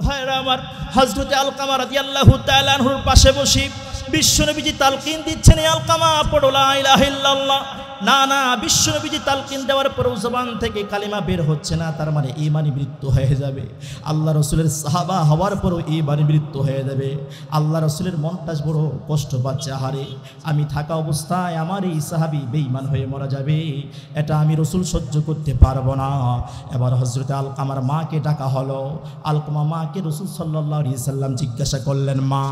ভাইরা আমার, হযরতে আলকামা রাদিয়াল্লাহু তাআলা আনহুর পাশে বসে বিশ্বনবীজি তালকিন দিচ্ছেন, আলকামা পড়ো লা ইলাহা ইল্লাল্লাহ। না না, বিশ্বনবীজি তালকিন দেওয়ার পরেও জবান থেকে কালিমা বের হচ্ছে না, তার মানে ঈমানি মৃত্যু হয়ে যাবে। আল্লাহ রাসূলের সাহাবা হওয়ার পরেও ঈমানি মৃত্যু হয়ে যাবে। আল্লাহ রাসূলের মনটা বড় কষ্ট পাচ্ছে, আহারে আমি থাকা অবস্থায় আমার এই সাহাবী বেঈমান হয়ে মারা যাবে, এটা আমি রাসূল সহ্য করতে পারবো না। এবার হযরতে আলকামার মাকে ডাকা হলো। আলকামা মাকে রাসূল সাল্লাল্লাহু আলাইহি সাল্লাম জিজ্ঞাসা করলেন, মা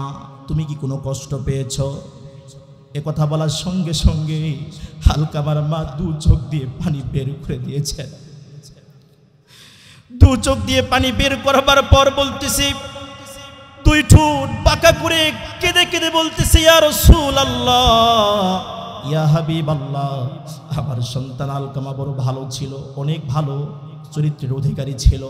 তুমি কি কোনো কষ্ট পেয়েছো? এ কথা বলার সঙ্গে সঙ্গে আলকামার মা দু চোখ দিয়ে পানি বের করে দিয়েছেন। দু চোখ দিয়ে পানি বের করবার পর বলতেছি, দুই ঠোঁট বাঁকা করে কেঁদে কেঁদে বলতেছি, ইয়া রাসূলুল্লাহ, ইয়া হাবিবাল্লাহ, আমার সন্তান আলকামা বড় ভালো ছিল, অনেক ভালো চরিত্রের অধিকারী ছিল,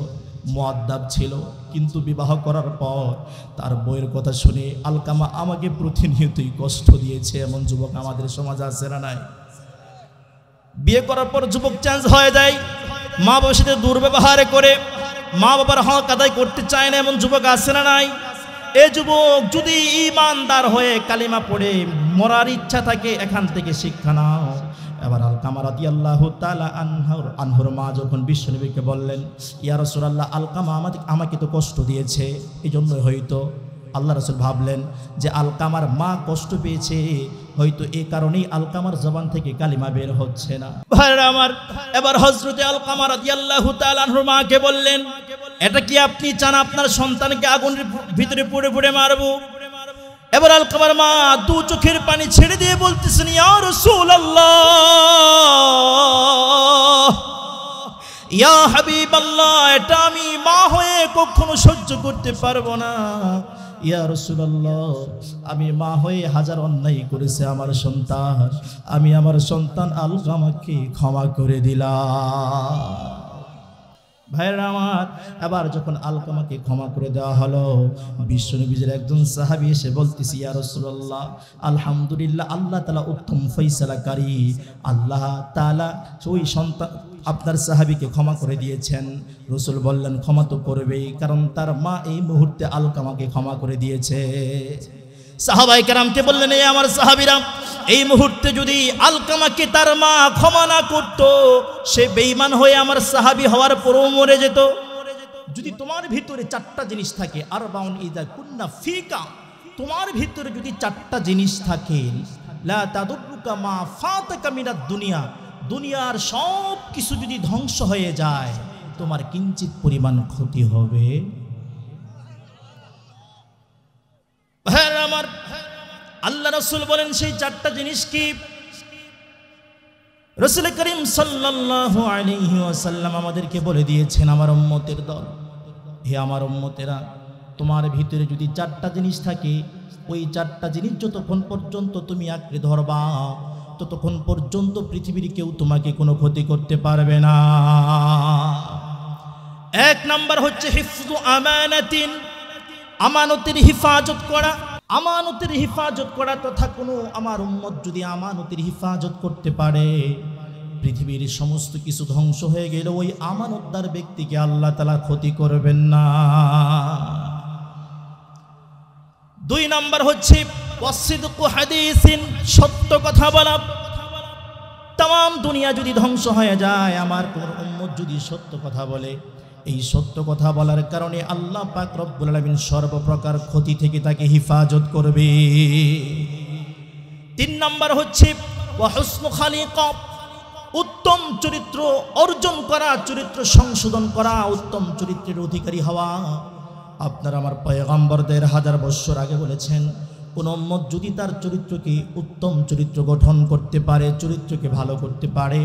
মুআদ্দাব ছিল, কিন্তু বিবাহ করার পর তার বউয়ের কথা শুনে আলকামা আমাকে প্রতিনিয়তই কষ্ট দিয়েছে। এমন যুবক আমাদের সমাজে আছে না নাই? বিয়ে করার পর যুবক চেঞ্জ হয়ে যায়, মা বাবার সাথে দুর্ব্যবহার করে মা বাবার হক আদায় করতে চায় না, এমন যুবক আছে না নাই? এই যুবক যদি ঈমানদার হয়ে কালিমা পড়ে মরার ইচ্ছা থাকে, এখান থেকে শিক্ষা নাও। এবার আলকামা রাদিয়াল্লাহু তাআলা আনহুর মা যখন বিশ্বনবীকে বললেন, ইয়া রাসূলুল্লাহ, আলকামা আমাকে তো কষ্ট দিয়েছে, এই জন্য হয়তো আল্লাহ রাসূল ভাবলেন যে আলকামার মা কষ্ট পেয়েছে, হয়তো এই কারণেই আলকামার জবান থেকে কালিমা বের হচ্ছে না। ভাইরা আমার, এবার হযরতে আলকামা রাদিয়াল্লাহু তাআলা আনহুর মাকে বললেন, এটা কি আপনি চান আপনার সন্তানকে আগুনের ভিতরে পুড়ে পুড়ে মারবো? এবার আলকামার মা দু চোখের পানি ছেড়ে দিয়ে বলতেছেন, ইয়া রাসূলুল্লাহ, ইয়া হাবিবাল্লাহ, এটা আমি মা হয়ে কখনো সহ্য করতে পারবো না। ইয়া রাসূলুল্লাহ, আমি মা হয়ে হাজার অন্যায় করেছে আমার সন্তান, আমি আমার সন্তান আলকামাকে ক্ষমা করে দিলাম। ভাইরা আমার, এবার যখন আলকামাকে ক্ষমা করে দেওয়া হলো, বিশ্বনবীর একজন সাহাবী এসে বলতেছি, ইয়া রাসূলুল্লাহ, আলহামদুলিল্লাহ, আল্লাহ তাআলা উত্তম ফয়সালাকারী, আল্লাহ তাআলা ওই সন্তান আপনার সাহাবীকে ক্ষমা করে দিয়েছেন। রাসূল বললেন, ক্ষমা তো করবেই, কারণ তার মা এই মুহূর্তে আলকামাকে ক্ষমা করে দিয়েছে। সাহাবায়ে কেরামকে বললেন, এই আমার সাহাবীরা, এই মুহূর্তে যদি আলকামাকে তার মা ক্ষমা না করত, সে বেঈমান হয়ে আমার সাহাবী হওয়ার পরও মরে যেত। যদি তোমার ভিতরে চারটা জিনিস থাকে, আরবাউন ইযা কুন্না ফিকা, তোমার ভিতরে যদি চারটা জিনিস থাকে, লা তাদুরুকা মা ফাতাকা মিনাদ দুনিয়া, দুনিয়ার সব কিছু যদি ধ্বংস হয়ে যায়, তোমার কিঞ্চিত পরিমাণ ক্ষতি হবে। হ্যাঁ আমার আল্লাহ রাসূল বলেন, সেই চারটা জিনিস কি? রাসূল করিম সাল্লাল্লাহু আলাইহি ওয়াসাল্লাম আমাদেরকে বলে দিয়েছেন, আমার উম্মতের দল, হে আমার উম্মতেরা, তোমার ভিতরে যদি চারটা জিনিস থাকে, ওই চারটা জিনিস যতক্ষণ পর্যন্ত তুমি আঁকড়ে ধরবা, ততক্ষণ পর্যন্ত পৃথিবীর কেউ তোমাকে কোনো ক্ষতি করতে পারবে না। এক নাম্বার হচ্ছে হিফযু আমানাতিন, আমানতের হিফাজত করা। আমানতের হিফাজত করা তথা কোনো আমার উম্মত যদি আমানতের হিফাজত করতে পারে, পৃথিবীর সমস্ত কিছু ধ্বংস হয়ে গেলে ওই আমানতদার ব্যক্তিকে আল্লাহ তাআলা ক্ষতি করবেন না। দুই নাম্বার হচ্ছে ওয়াসিদকু হাদিসিন, সত্য কথা বলা। তাম দুনিয়া যদি ধ্বংস হয়ে যায়, আমার কোন উম্মত যদি সত্য কথা বলে, এই সত্য কথা বলার কারণে আল্লাহ পাক রব্বুল আলামিন সর্বপ্রকার ক্ষতি থেকে তাকে হিফাজত করবে। তিন নাম্বার হচ্ছে ওয়া হুসনু খালিকা, উত্তম চরিত্র অর্জন করা, চরিত্র সংশোধন করা, উত্তম চরিত্রের অধিকারী হওয়া। আপনার আমার পয়গম্বরদের হাজার বছর আগে বলেছেন, কোন উম্মত যদি তার চরিত্রকে উত্তম চরিত্র গঠন করতে পারে, চরিত্রকে ভালো করতে পারে,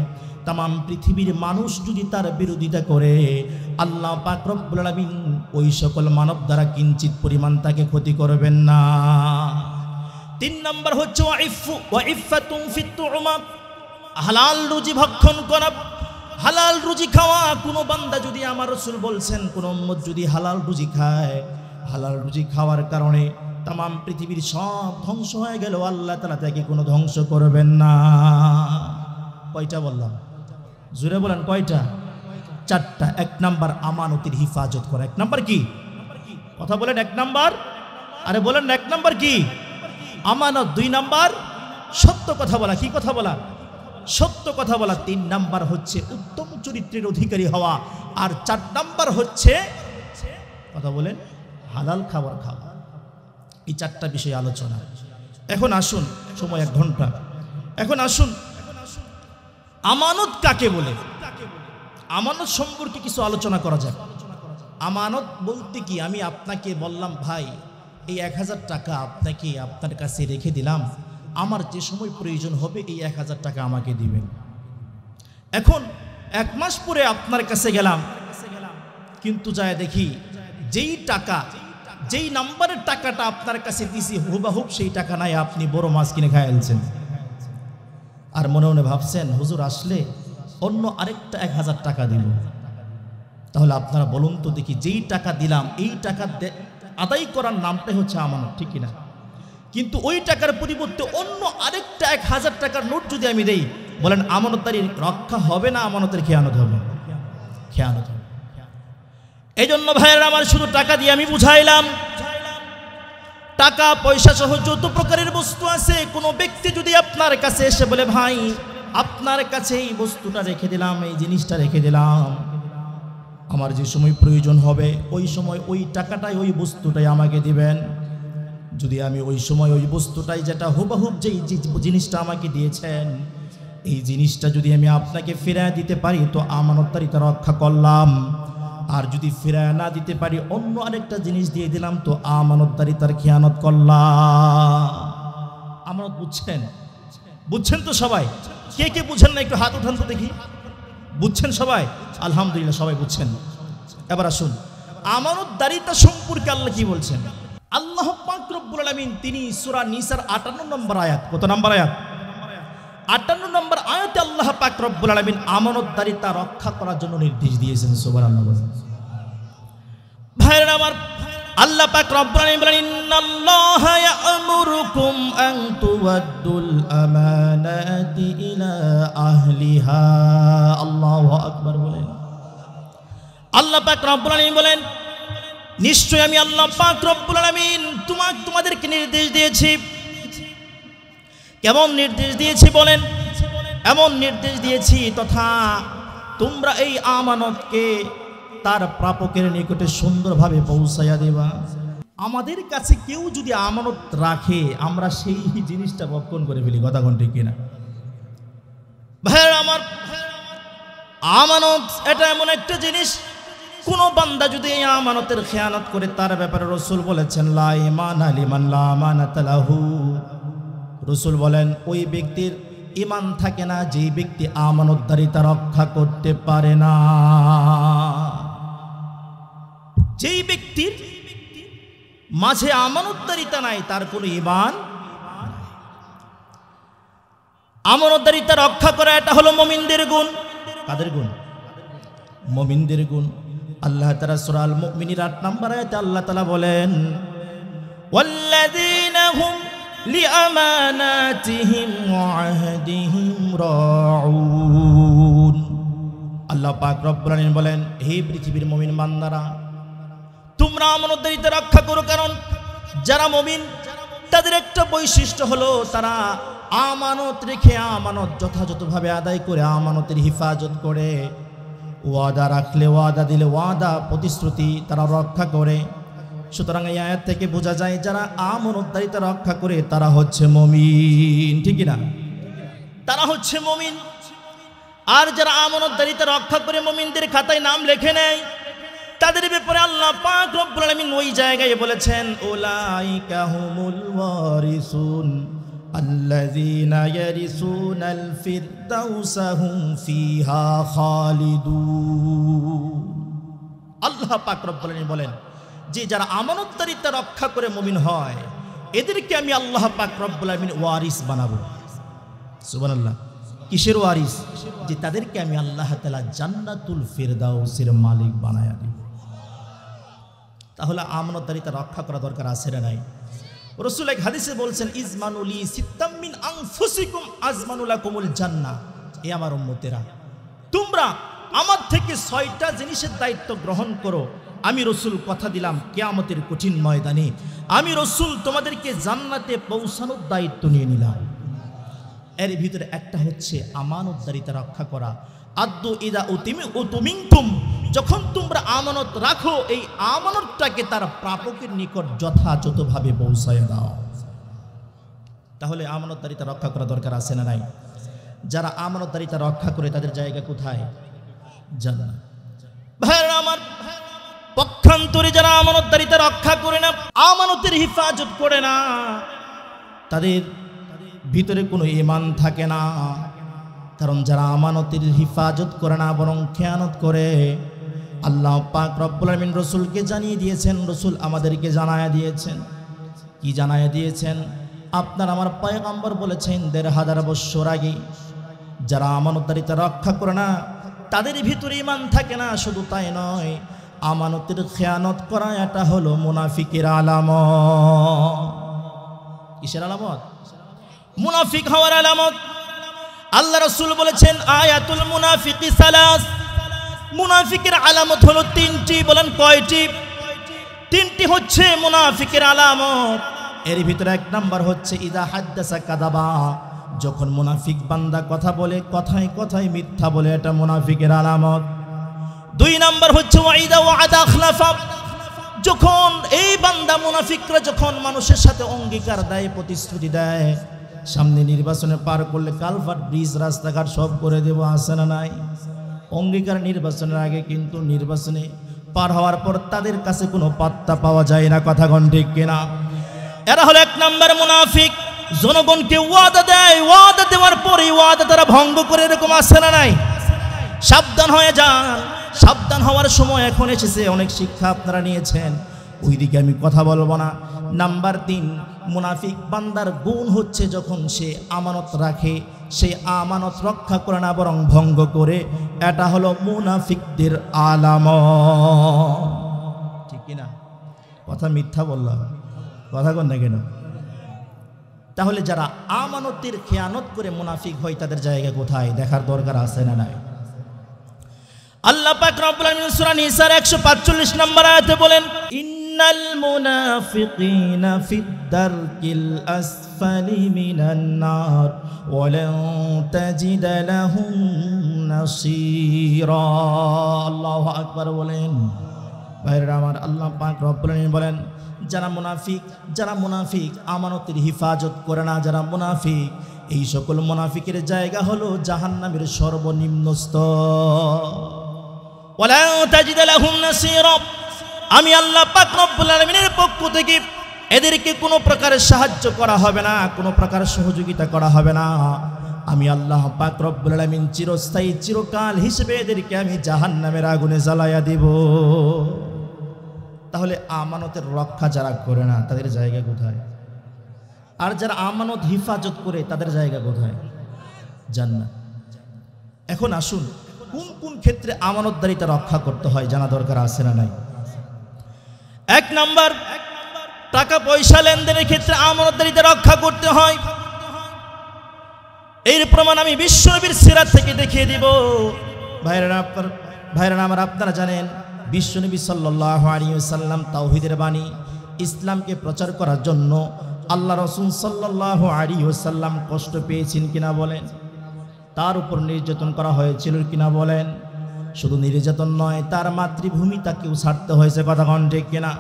তাম পৃথিবীর মানুষ যদি তার বিরোধিতা করে, আল্লাহ পাক রব্বুল আলামিন ওই সকল মানব দ্বারা কিঞ্চিত পরিমাণ তাকে ক্ষতি করবেন না। তিন নাম্বার হচ্ছে ওয়া ইফফাতুন ফিত তু'মা, হালাল রুজি ভক্ষণ করা, হালাল রুজি খাওয়া। কোনো বান্দা যদি, আমার রাসূল বলছেন, কোন উম্মত যদি হালাল রুজি খায়, হালাল রুজি খাওয়ার কারণে তাম পৃথিবীর সব ধ্বংস হয়ে গেল, আল্লাহ তাআলা তাকে কোনো ধ্বংস করবেন না। কয়টা বললাম? জোরে বলেন, কয়টা? চারটা। এক নাম্বার আমানতের হিফাজত করা। এক নাম্বার কি? কথা বলেন 1 নাম্বার, আরে বলেন 1 নাম্বার কি? আমানত। 2 নাম্বার সত্য কথা বলা। কি কথা বলা? সত্য কথা বলা। 3 নাম্বার হচ্ছে উত্তম চরিত্রের অধিকারী হওয়া। আর 4 নাম্বার হচ্ছে কথা বলেন হালাল খাবার খাওয়া। এই 4টা বিষয় আলোচনা। এখন আসুন, সময় 1 ঘন্টা। এখন আসুন আমানত কাকে বলে, আমানত সম্পর্কে কিছু আলোচনা করা যাক। আমানত বলতে কি? আমি আপনাকে বললাম ভাই এই 1000 টাকা আপনাকে আপনার কাছে রেখে দিলাম, আমার যে সময় প্রয়োজন হবে এই 1000 টাকা আমাকে দিবেন। এখন 1 মাস পরে আপনার কাছে গেলাম, কিন্তু যায় দেখি যেই টাকা, যেই নাম্বারের টাকাটা আপনার কাছে দিছি হুবাহুব সেই টাকা নাই, আপনি বড় মাছ কিনে খাইয়েছেন। আর মনে মনে ভাবছেন হুজুর আসলে অন্য আরেকটা 1000 টাকা দিল। তাহলে আপনারা বলুন তো দেখি, যেই টাকা দিলাম এই টাকা আদায় করার নামটাই হচ্ছে আমানত, ঠিক কিনা? কিন্তু ওই টাকার পরিবর্তে অন্য আরেকটা 1000 টাকার নোট যদি আমি দেই, বলেন আমানতদারি রক্ষা হবে না আমানতের খেয়ানত হবে? খেয়ানত হবে। এই জন্য ভাইয়েরা আমার, শুধু টাকা দিয়ে আমি বুঝাইলাম, টাকা পয়সা সহ যত প্রকারের বস্তু আছে, কোনো ব্যক্তি যদি আপনার কাছে এসে বলে ভাই আপনার কাছে এই বস্তুটা রেখে দিলাম, এই জিনিসটা রেখে দিলাম, আমার যে সময় প্রয়োজন হবে ওই সময় ওই টাকাটাই ওই বস্তুটাই আমাকে দিবেন। যদি আমি ওই সময় ওই বস্তুটাই, যেটা হুবহুব যেই জিনিসটা আমাকে দিয়েছেন, এই জিনিসটা যদি আমি আপনাকে ফিরিয়ে দিতে পারি তো আমানতদারিতা রক্ষা করলাম। আর যদি ফিরিয়ে না দিতে পারি অন্য আরেকটা জিনিস দিয়ে দিলাম তো আমানতদারিতার খেয়ানত করলাম। আমানত বুঝছেন? বুঝছেন তো সবাই? কে কে বুঝেন না একটু হাত উঠান তো দেখি। বুঝছেন সবাই? আলহামদুলিল্লাহ সবাই বুঝছেন। এবার আসুন আমানতদারিতা সম্পর্কে আল্লাহ কি বলছেন। আল্লাহ পাক রব্বুল আলামিন তিনি সূরা নিসার 58 নম্বর আয়াত, কত নম্বর আয়াত? 58 নম্বর আয়াতে আল্লাহ পাক রব্বুল আলামিন আমানতদারিতা রক্ষা করার জন্য নির্দেশ দিয়েছেন। সুবহানাল্লাহ। ভাইরা আমার, আল্লাহ পাক রব্বুল আলামিন বলেন ইন্নাল্লাহা ইয়া'মুরুকুম আন তুওয়াদ্দুল আমানাতি ইলা আহলিহা। আল্লাহু আকবার বলেন। আল্লাহ পাক রব্বুল আলামিন বলেন নিশ্চয় আমি আল্লাহ পাক রব্বুল আলামিন তোমাদেরকে নির্দেশ দিয়েছি। কেমন নির্দেশ দিয়েছি বলেন? এমন নির্দেশ দিয়েছি তথা তোমরা এই আমানতকে তার প্রাপকের নিকটে সুন্দরভাবে পৌঁছাইয়া দেবা। আমাদের কাছে কেউ যদি আমানত রাখে আমরা সেই জিনিসটা রক্ষণ করে ফেলি, কথা কোন ঠিক কিনা? ভাইরা আমার, আমানত এটা এমন একটা জিনিস, কোন বান্দা যদি এই আমানতের খেয়ানত করে তার ব্যাপারে রাসূল বলেছেন লা ঈমানা লিমান লা আমানাতা লাহু। রাসূল বলেন ওই ব্যক্তির ঈমান থাকে না যেই ব্যক্তি আমানতদারিতা রক্ষা করতে পারে না। যেই ব্যক্তির মাঝে আমানতদারিতা নাই তার কোনো ঈমান। আমানতদারিতা রক্ষা করা এটা হলো মুমিনদের গুণ। কাদের গুণ? মুমিনদের গুণ। আল্লাহ তাআলা সূরা আল মুমিনিন 8 নম্বর আয়াতে আল্লাহ তাআলা বলেন ওয়াল্লাযীনা হুম লিআমানাতিহিম ওয়া আহদিহিম রাউন। আল্লাহ পাক রব্বুল আলামিন বলেন হে পৃথিবীর মুমিন বান্দারা তোমরা আমানতদারিতা রক্ষা করো, কারণ যারা মুমিন তাদের একটা বৈশিষ্ট্য হলো তারা আমানত রেখে আমানত যথাযথভাবে আদায় করে আমানতের হিফাজত করে। ওয়াদা রাখলে, ওয়াদা দিলে ওয়াদা প্রতিশ্রুতি তারা রক্ষা করে। সুতরাং এই আয়াত থেকে বোঝা যায় যারা আমানতদারিতা রক্ষা করে তারা হচ্ছে মুমিন, ঠিক না? তারা হচ্ছে মুমিন। আর যারা আমানতদারিতা রক্ষা করে মুমিনদের খাতায় নাম লেখে নেয় তাদের ব্যাপারে আল্লাহ পাক রব্বুল আলামিন ওই জায়গায় বলেছেন উলাইকা হুমুল ওয়ারিসুন আল্লাযীনা ইয়ারিসুনাল ফিরদাউসা হুম ফিহা খালিদুন। আল্লাহ পাক রব্বুল আলামিন বলেন যে যারা আমানতদারিতা রক্ষা করে মুমিন হয় এদেরকে আমি আল্লাহ পাক রব্বুল আলামিন ওয়ারিস বানাবো। সুবহানাল্লাহ। কিসের ওয়ারিস? যে তাদেরকে আমি আল্লাহ তাআলা জান্নাতুল ফিরদাউসের মালিক বানায়া দেব। তাহলে আমানতদারিতা রক্ষা করা দরকার আছে না নাই? রাসূল এক হাদিসে বলছেন ইজমানুলি সিত্তাম মিন আনফুসিকুম আজমানু লাকুমুল জান্নাহ। এ আমার উম্মতেরা তোমরা আমার থেকে 6টা জিনিসের দায়িত্ব গ্রহণ করো, আমি রসুল কথা দিলাম কিয়ামতের কঠিন ময়দানে আমি রসুল তোমাদেরকে জান্নাতে পৌঁছানোর দায়িত্ব নিয়ে নিলাম। এর ভিতরে একটা হচ্ছে আমানতদারিতা রক্ষা করা। আদ্দু ইদা উতুমিনতুম, যখন তোমরা আমানত রাখো এই আমানতটাকে তার প্রাপকের নিকট যথাযথভাবে পৌঁছায় দাও। তাহলে আমানতদারিতা রক্ষা করা দরকার আছে না নাই? যারা আমানতদারিতা রক্ষা করে তাদের জায়গা কোথায়? জান্নাত। ভাইরা আমার, পক্ষান্তরে যারা আমানতদারিতা রক্ষা করে না, আমানতের হিফাজত করে না, তাদের ভিতরে কোনো ঈমান থাকে না। কারণ যারা আমানতের হিফাজত করে না বরং খেয়ানত করে, আল্লাহ পাক রব্বুল আলামিন রসুলকে জানিয়ে দিয়েছেন, রসুল আমাদেরকে জানায়া দিয়েছেন। কি জানায়া দিয়েছেন? আপনার আমার পয়গম্বর বলেছেন ১৫০০ বছর আগে যারা আমানতদারিতা রক্ষা করে না তাদের ভিতরে ঈমান থাকে না। শুধু তাই নয়, আমানতের খেয়ানত করা এটা হলো মুনাফিকের আলামত। কিসের আলামত? মুনাফিক হওয়ার আলামত। আল্লাহ রাসূল বলেছেন আয়াতুল মুনাফিকি সালাস, মুনাফিকের আলামত হলো তিনটি। বলেন কয়টি? তিনটি হচ্ছে মুনাফিকের আলামত। এর ভিতরে এক নাম্বার হচ্ছে ইদা হাদ্দাসা কাযাবা, যখন মুনাফিক বান্দা কথা বলে কথায় কথায় মিথ্যা বলে, এটা মুনাফিকের আলামত। দুই নাম্বার হচ্ছে ওয়াইদা ওয়াদা আখলাফা, যখন এই বান্দা মুনাফিকরা যখন মানুষের সাথে অঙ্গীকার দেয়, প্রতিশ্রুতি দেয়, সামনে নির্বাচনে পার করলে কালভার্ট ব্রিজ রাস্তাঘাট সব করে দেব, আছে না নাই? অঙ্গীকার নির্বাচনের আগে, কিন্তু নির্বাচনে পার হওয়ার পর তাদের কাছে কোনো পাত্তা পাওয়া যায় না। কথা কোন ঠিক কিনা? এরা হলো এক নাম্বার মুনাফিক। জনগণকে ওয়াদা দেয়, ওয়াদা দেওয়ার পরে ওয়াদা তারা ভঙ্গ করে, এরকম আছে না নাই? সাবধান হয়ে যান। সাবধান হওয়ার সময় এখন এসেছে। অনেক শিক্ষা আপনারা নিয়েছেন, ওইদিকে আমি কথা বলবো না। নাম্বার ৩, মুনাফিক বান্দার গুণ হচ্ছে যখন সে আমানত রাখে, সে আমানত রক্ষা করে না বরং ভঙ্গ করে, এটা হলো মুনাফিকদের আলামত। ঠিক কিনা? কথা মিথ্যা বললাম? কথা কোন না কেন? তাহলে যারা আমানতের খেয়ানত করে মুনাফিক হয় তাদের জায়গা কোথায় দেখার দরকার আছে না নাই? আল্লাহ পাক রব্বুল আলামিন সূরা নিসার 145 নম্বর আয়াতে বলেন ইন্নাল মুনাফিকিনা ফিদ দারকিল আসফালি মিনান নার ওয়া লান তাজিদ লাহুম নাসীরা। আল্লাহু আকবার বলেন। ভাইরা আমার, আল্লাহ পাক রব্বুল আলামিন বলেন যারা মুনাফিক আমানতের হিফাজত করে না, যারা মুনাফিক, এই সকল মুনাফিকের জায়গা হলো জাহান্নামের সর্বনিম্ন স্তর। ওয়ালা তাজিদ লাহুম নাসীরা, আমি আল্লাহ পাক রব্বুল আলামিনের পক্ষ থেকে এদেরকে কোনো প্রকারের সাহায্য করা হবে না, কোনো প্রকার সহযোগিতা করা হবে না। আমি আল্লাহ পাক রব্বুল আলামিন চিরস্থায়ী চিরকাল হিসেবে এদেরকে আমি জাহান্নামের আগুনে জ্বালায়া দিব। তাহলে আমানতের রক্ষা যারা করে না তাদের জায়গা কোথায়? আর যারা আমানত হিফাজত করে তাদের জায়গা কোথায়? জান্নাত। এখন আসুন, কোন কোন ক্ষেত্রে আমানতদারিতা রক্ষা করতে হয় জানা দরকার আছে না নাই? এক নাম্বার, টাকা পয়সা লেনদেনের ক্ষেত্রে আমানতদারিতা রক্ষা করতে হয়। এর প্রমাণ আমি বিশ্বনবীর সিরাত থেকে দেখিয়ে দিব। ভাইরা আমার, আপনারা জানেন বিশ্বনবী সাল্লাল্লাহু আলাইহি ওয়াসাল্লাম তাওহীদের বাণী ইসলামকে প্রচার করার জন্য আল্লাহ রাসূল সাল্লাল্লাহু আলাইহি ওয়াসাল্লাম কষ্ট পেয়েছেন কিনা বলেন? তার উপর নির্যাতন করা হয়েছিল কিনা বলেন? শুধু নির্যাতন নয়, তার মাতৃভূমি তাকেও ছাড়তে হয়েছে। কথা কোন ঠিক কিনা?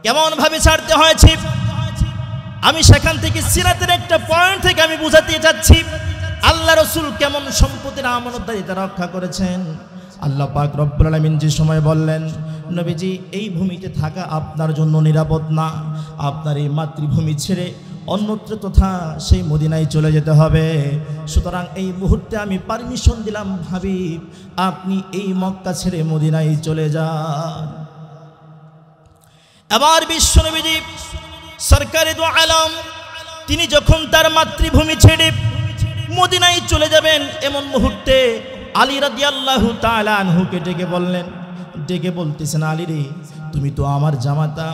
কেমন ভাবে ছাড়তে হয়েছে আমি সেখান থেকে সিরাতের একটা পয়েন্ট থেকে আমি বুঝাতে যাচ্ছি আল্লাহ রাসূল কেমন সম্পত্তির আমানতদারিতা রক্ষা করেছেন। আল্লাহ পাক রব্বুল আলামিন যে সময় বললেন, নবীজি এই ভূমিতে থাকা আপনার জন্য নিরাপদ না, আপনার এই মাতৃভূমি ছেড়ে অন্যত্র তথা সেই মদিনায় চলে যেতে হবে। সুতরাং এই মুহূর্তে আমি পারমিশন দিলাম হাবিব, আপনি এই মক্কা ছেড়ে মদিনায় চলে যান। আবার বিশ্বনবীজি সরকারে দু আলম তিনি যখন তার মাতৃভূমি ছেড়ে মদিনায় চলে যাবেন, এমন মুহূর্তে আলী রাদিয়াল্লাহু তাআলা আনহুকে ডেকে বলতেছেন, আলী রে, তুমি তো আমার জামাতা,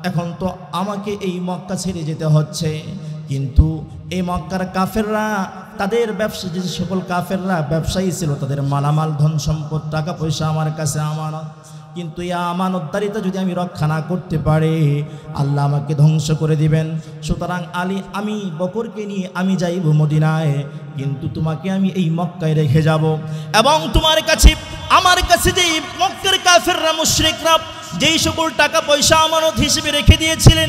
এখন তো আমাকে এই মক্কা ছেড়ে যেতে হচ্ছে, কিন্তু এই মক্কার কাফেররা তাদের ব্যবসা, যে সকল কাফেররা ব্যবসায়ী ছিল, তাদের মালামাল ধন সম্পদ টাকা পয়সা আমার কাছে আমানত, কিন্তু এই আমানতদারিতা যদি আমি রক্ষা না করতে পারি, আল্লাহ আমাকে ধ্বংস করে দিবেন। সুতরাং আলী, আমি বকরকে নিয়ে আমি যাইব মদিনায়, কিন্তু তোমাকে আমি এই মক্কায় রেখে যাব। এবং তোমার কাছে, আমার কাছে যেই মক্কার কাফেররা মুশরিকরা যেই সকল টাকা পয়সা আমানত হিসেবে রেখে দিয়েছিলেন,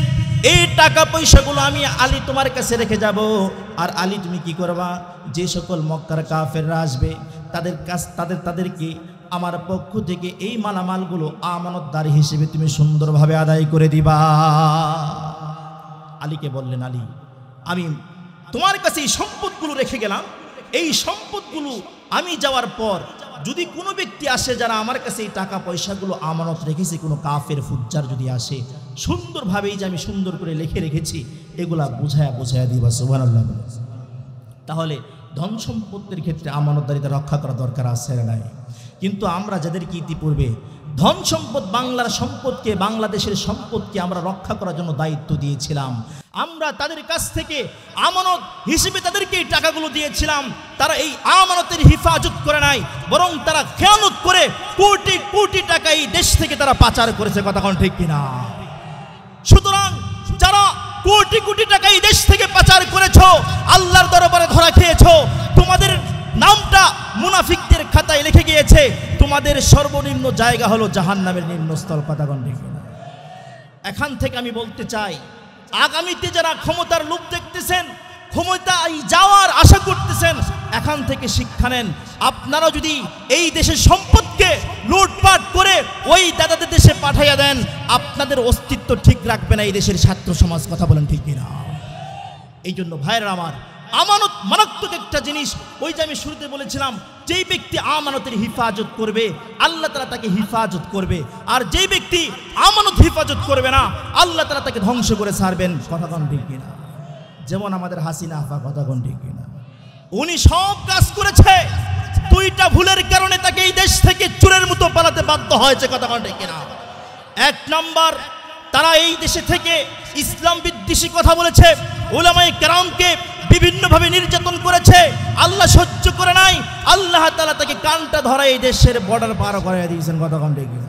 এই টাকা পয়সাগুলো আমি আলী তোমার কাছে রেখে যাব। আর আলী তুমি কি করবা, যে সকল মক্কার কাফেররা আসবে তাদেরকে আমার পক্ষ থেকে এই মালামালগুলো আমানতদারি হিসেবে তুমি সুন্দরভাবে আদায় করে দিবা। আলীকে বললেন, আলী, আমি তোমার কাছে এই সম্পদগুলো রেখে গেলাম, এই সম্পদগুলো আমি যাওয়ার পর যদি কোনো ব্যক্তি আসে যারা আমার কাছে এই টাকা পয়সাগুলো আমানত রেখেছে, কোনো কাফের ফুজ্জার যদি আসে, সুন্দরভাবেই যে আমি সুন্দর করে লিখে রেখেছি এগুলা বুঝায়া দিবা। সুবহানাল্লাহ। তাহলে ধন সম্পত্তির ক্ষেত্রে আমানতদারিতা রক্ষা করা দরকার আছে না নাই? কিন্তু আমরা যাদেরকে ইতিপূর্বে ধন সম্পদ, বাংলার সম্পদকে, বাংলাদেশের সম্পদকে আমরা রক্ষা করার জন্য দায়িত্ব দিয়েছিলাম, আমরা তাদের কাছ থেকে আমানত হিসেবে তাদেরকে এই টাকাগুলো দিয়েছিলাম, তারা এই আমানতের হিফাজত করে নাই, বরং তারা খেয়ানত করে কোটি কোটি টাকা এই দেশ থেকে তারা পাচার করেছে। কথা কোন ঠিক কিনা? সুতরাং যারা কোটি কোটি টাকা এই দেশ থেকে পাচার করেছো, আল্লাহর দরবারে ধরা খেয়েছো, তোমাদের নামটা মুনাফিকদের খাতায় লিখে গিয়েছে, তোমাদের সর্বনিম্ন জায়গা হলো জাহান্নামের নিম্নস্থল। কথা কোন ঠিক কিনা? এখান থেকে আমি বলতে চাই, আগামীতে যারা ক্ষমতার লোভ দেখতেছেন, ক্ষমতায় যাওয়ার আশা করতেছেন, এখান থেকে শিক্ষা নেন। আপনারা যদি এই দেশের সম্পদকে লুটপাট করে ওই দাদাদের দেশে পাঠাইয়া দেন, আপনাদের অস্তিত্ব ঠিক রাখবে না এই দেশের ছাত্র সমাজ। কথা বলেন ঠিক কিনা? এই জন্য ভাইরা আমার, আমানত মারাত্মক একটা জিনিস। ওই যে আমি শুরুতে বলেছিলাম, যেই ব্যক্তি আমানতের হিফাজত করবে আল্লাহ তাআলা তাকে হিফাজত করবে, আর যেই ব্যক্তি আমানত হিফাজত করবে না আল্লাহ তাআলা তাকে ধ্বংস করে ছাড়বেন। কথা কোন ঠিক কিনা? যেমন আমাদের হাসিনা আফা, কথা কোন ঠিক কিনা? উনি সব কাজ করেছে, দুইটা ভুলের কারণে তাকে এই দেশ থেকে চোরের মতো পালাতে বাধ্য হয়েছে। কথা কোন ঠিক কিনা? এক নাম্বার, তারা এই দেশে থেকে ইসলাম বিদ্বেষী কথা বলেছে, উলামায়ে কেরামকে বিভিন্নভাবে নির্যাতন করেছে, আল্লাহ সহ্য করে নাই, আল্লাহ তাআলা তাকে কানটা ধরে এই দেশের বর্ডার পার করে দিয়েছেন। কথা কোন ঠিক কিনা?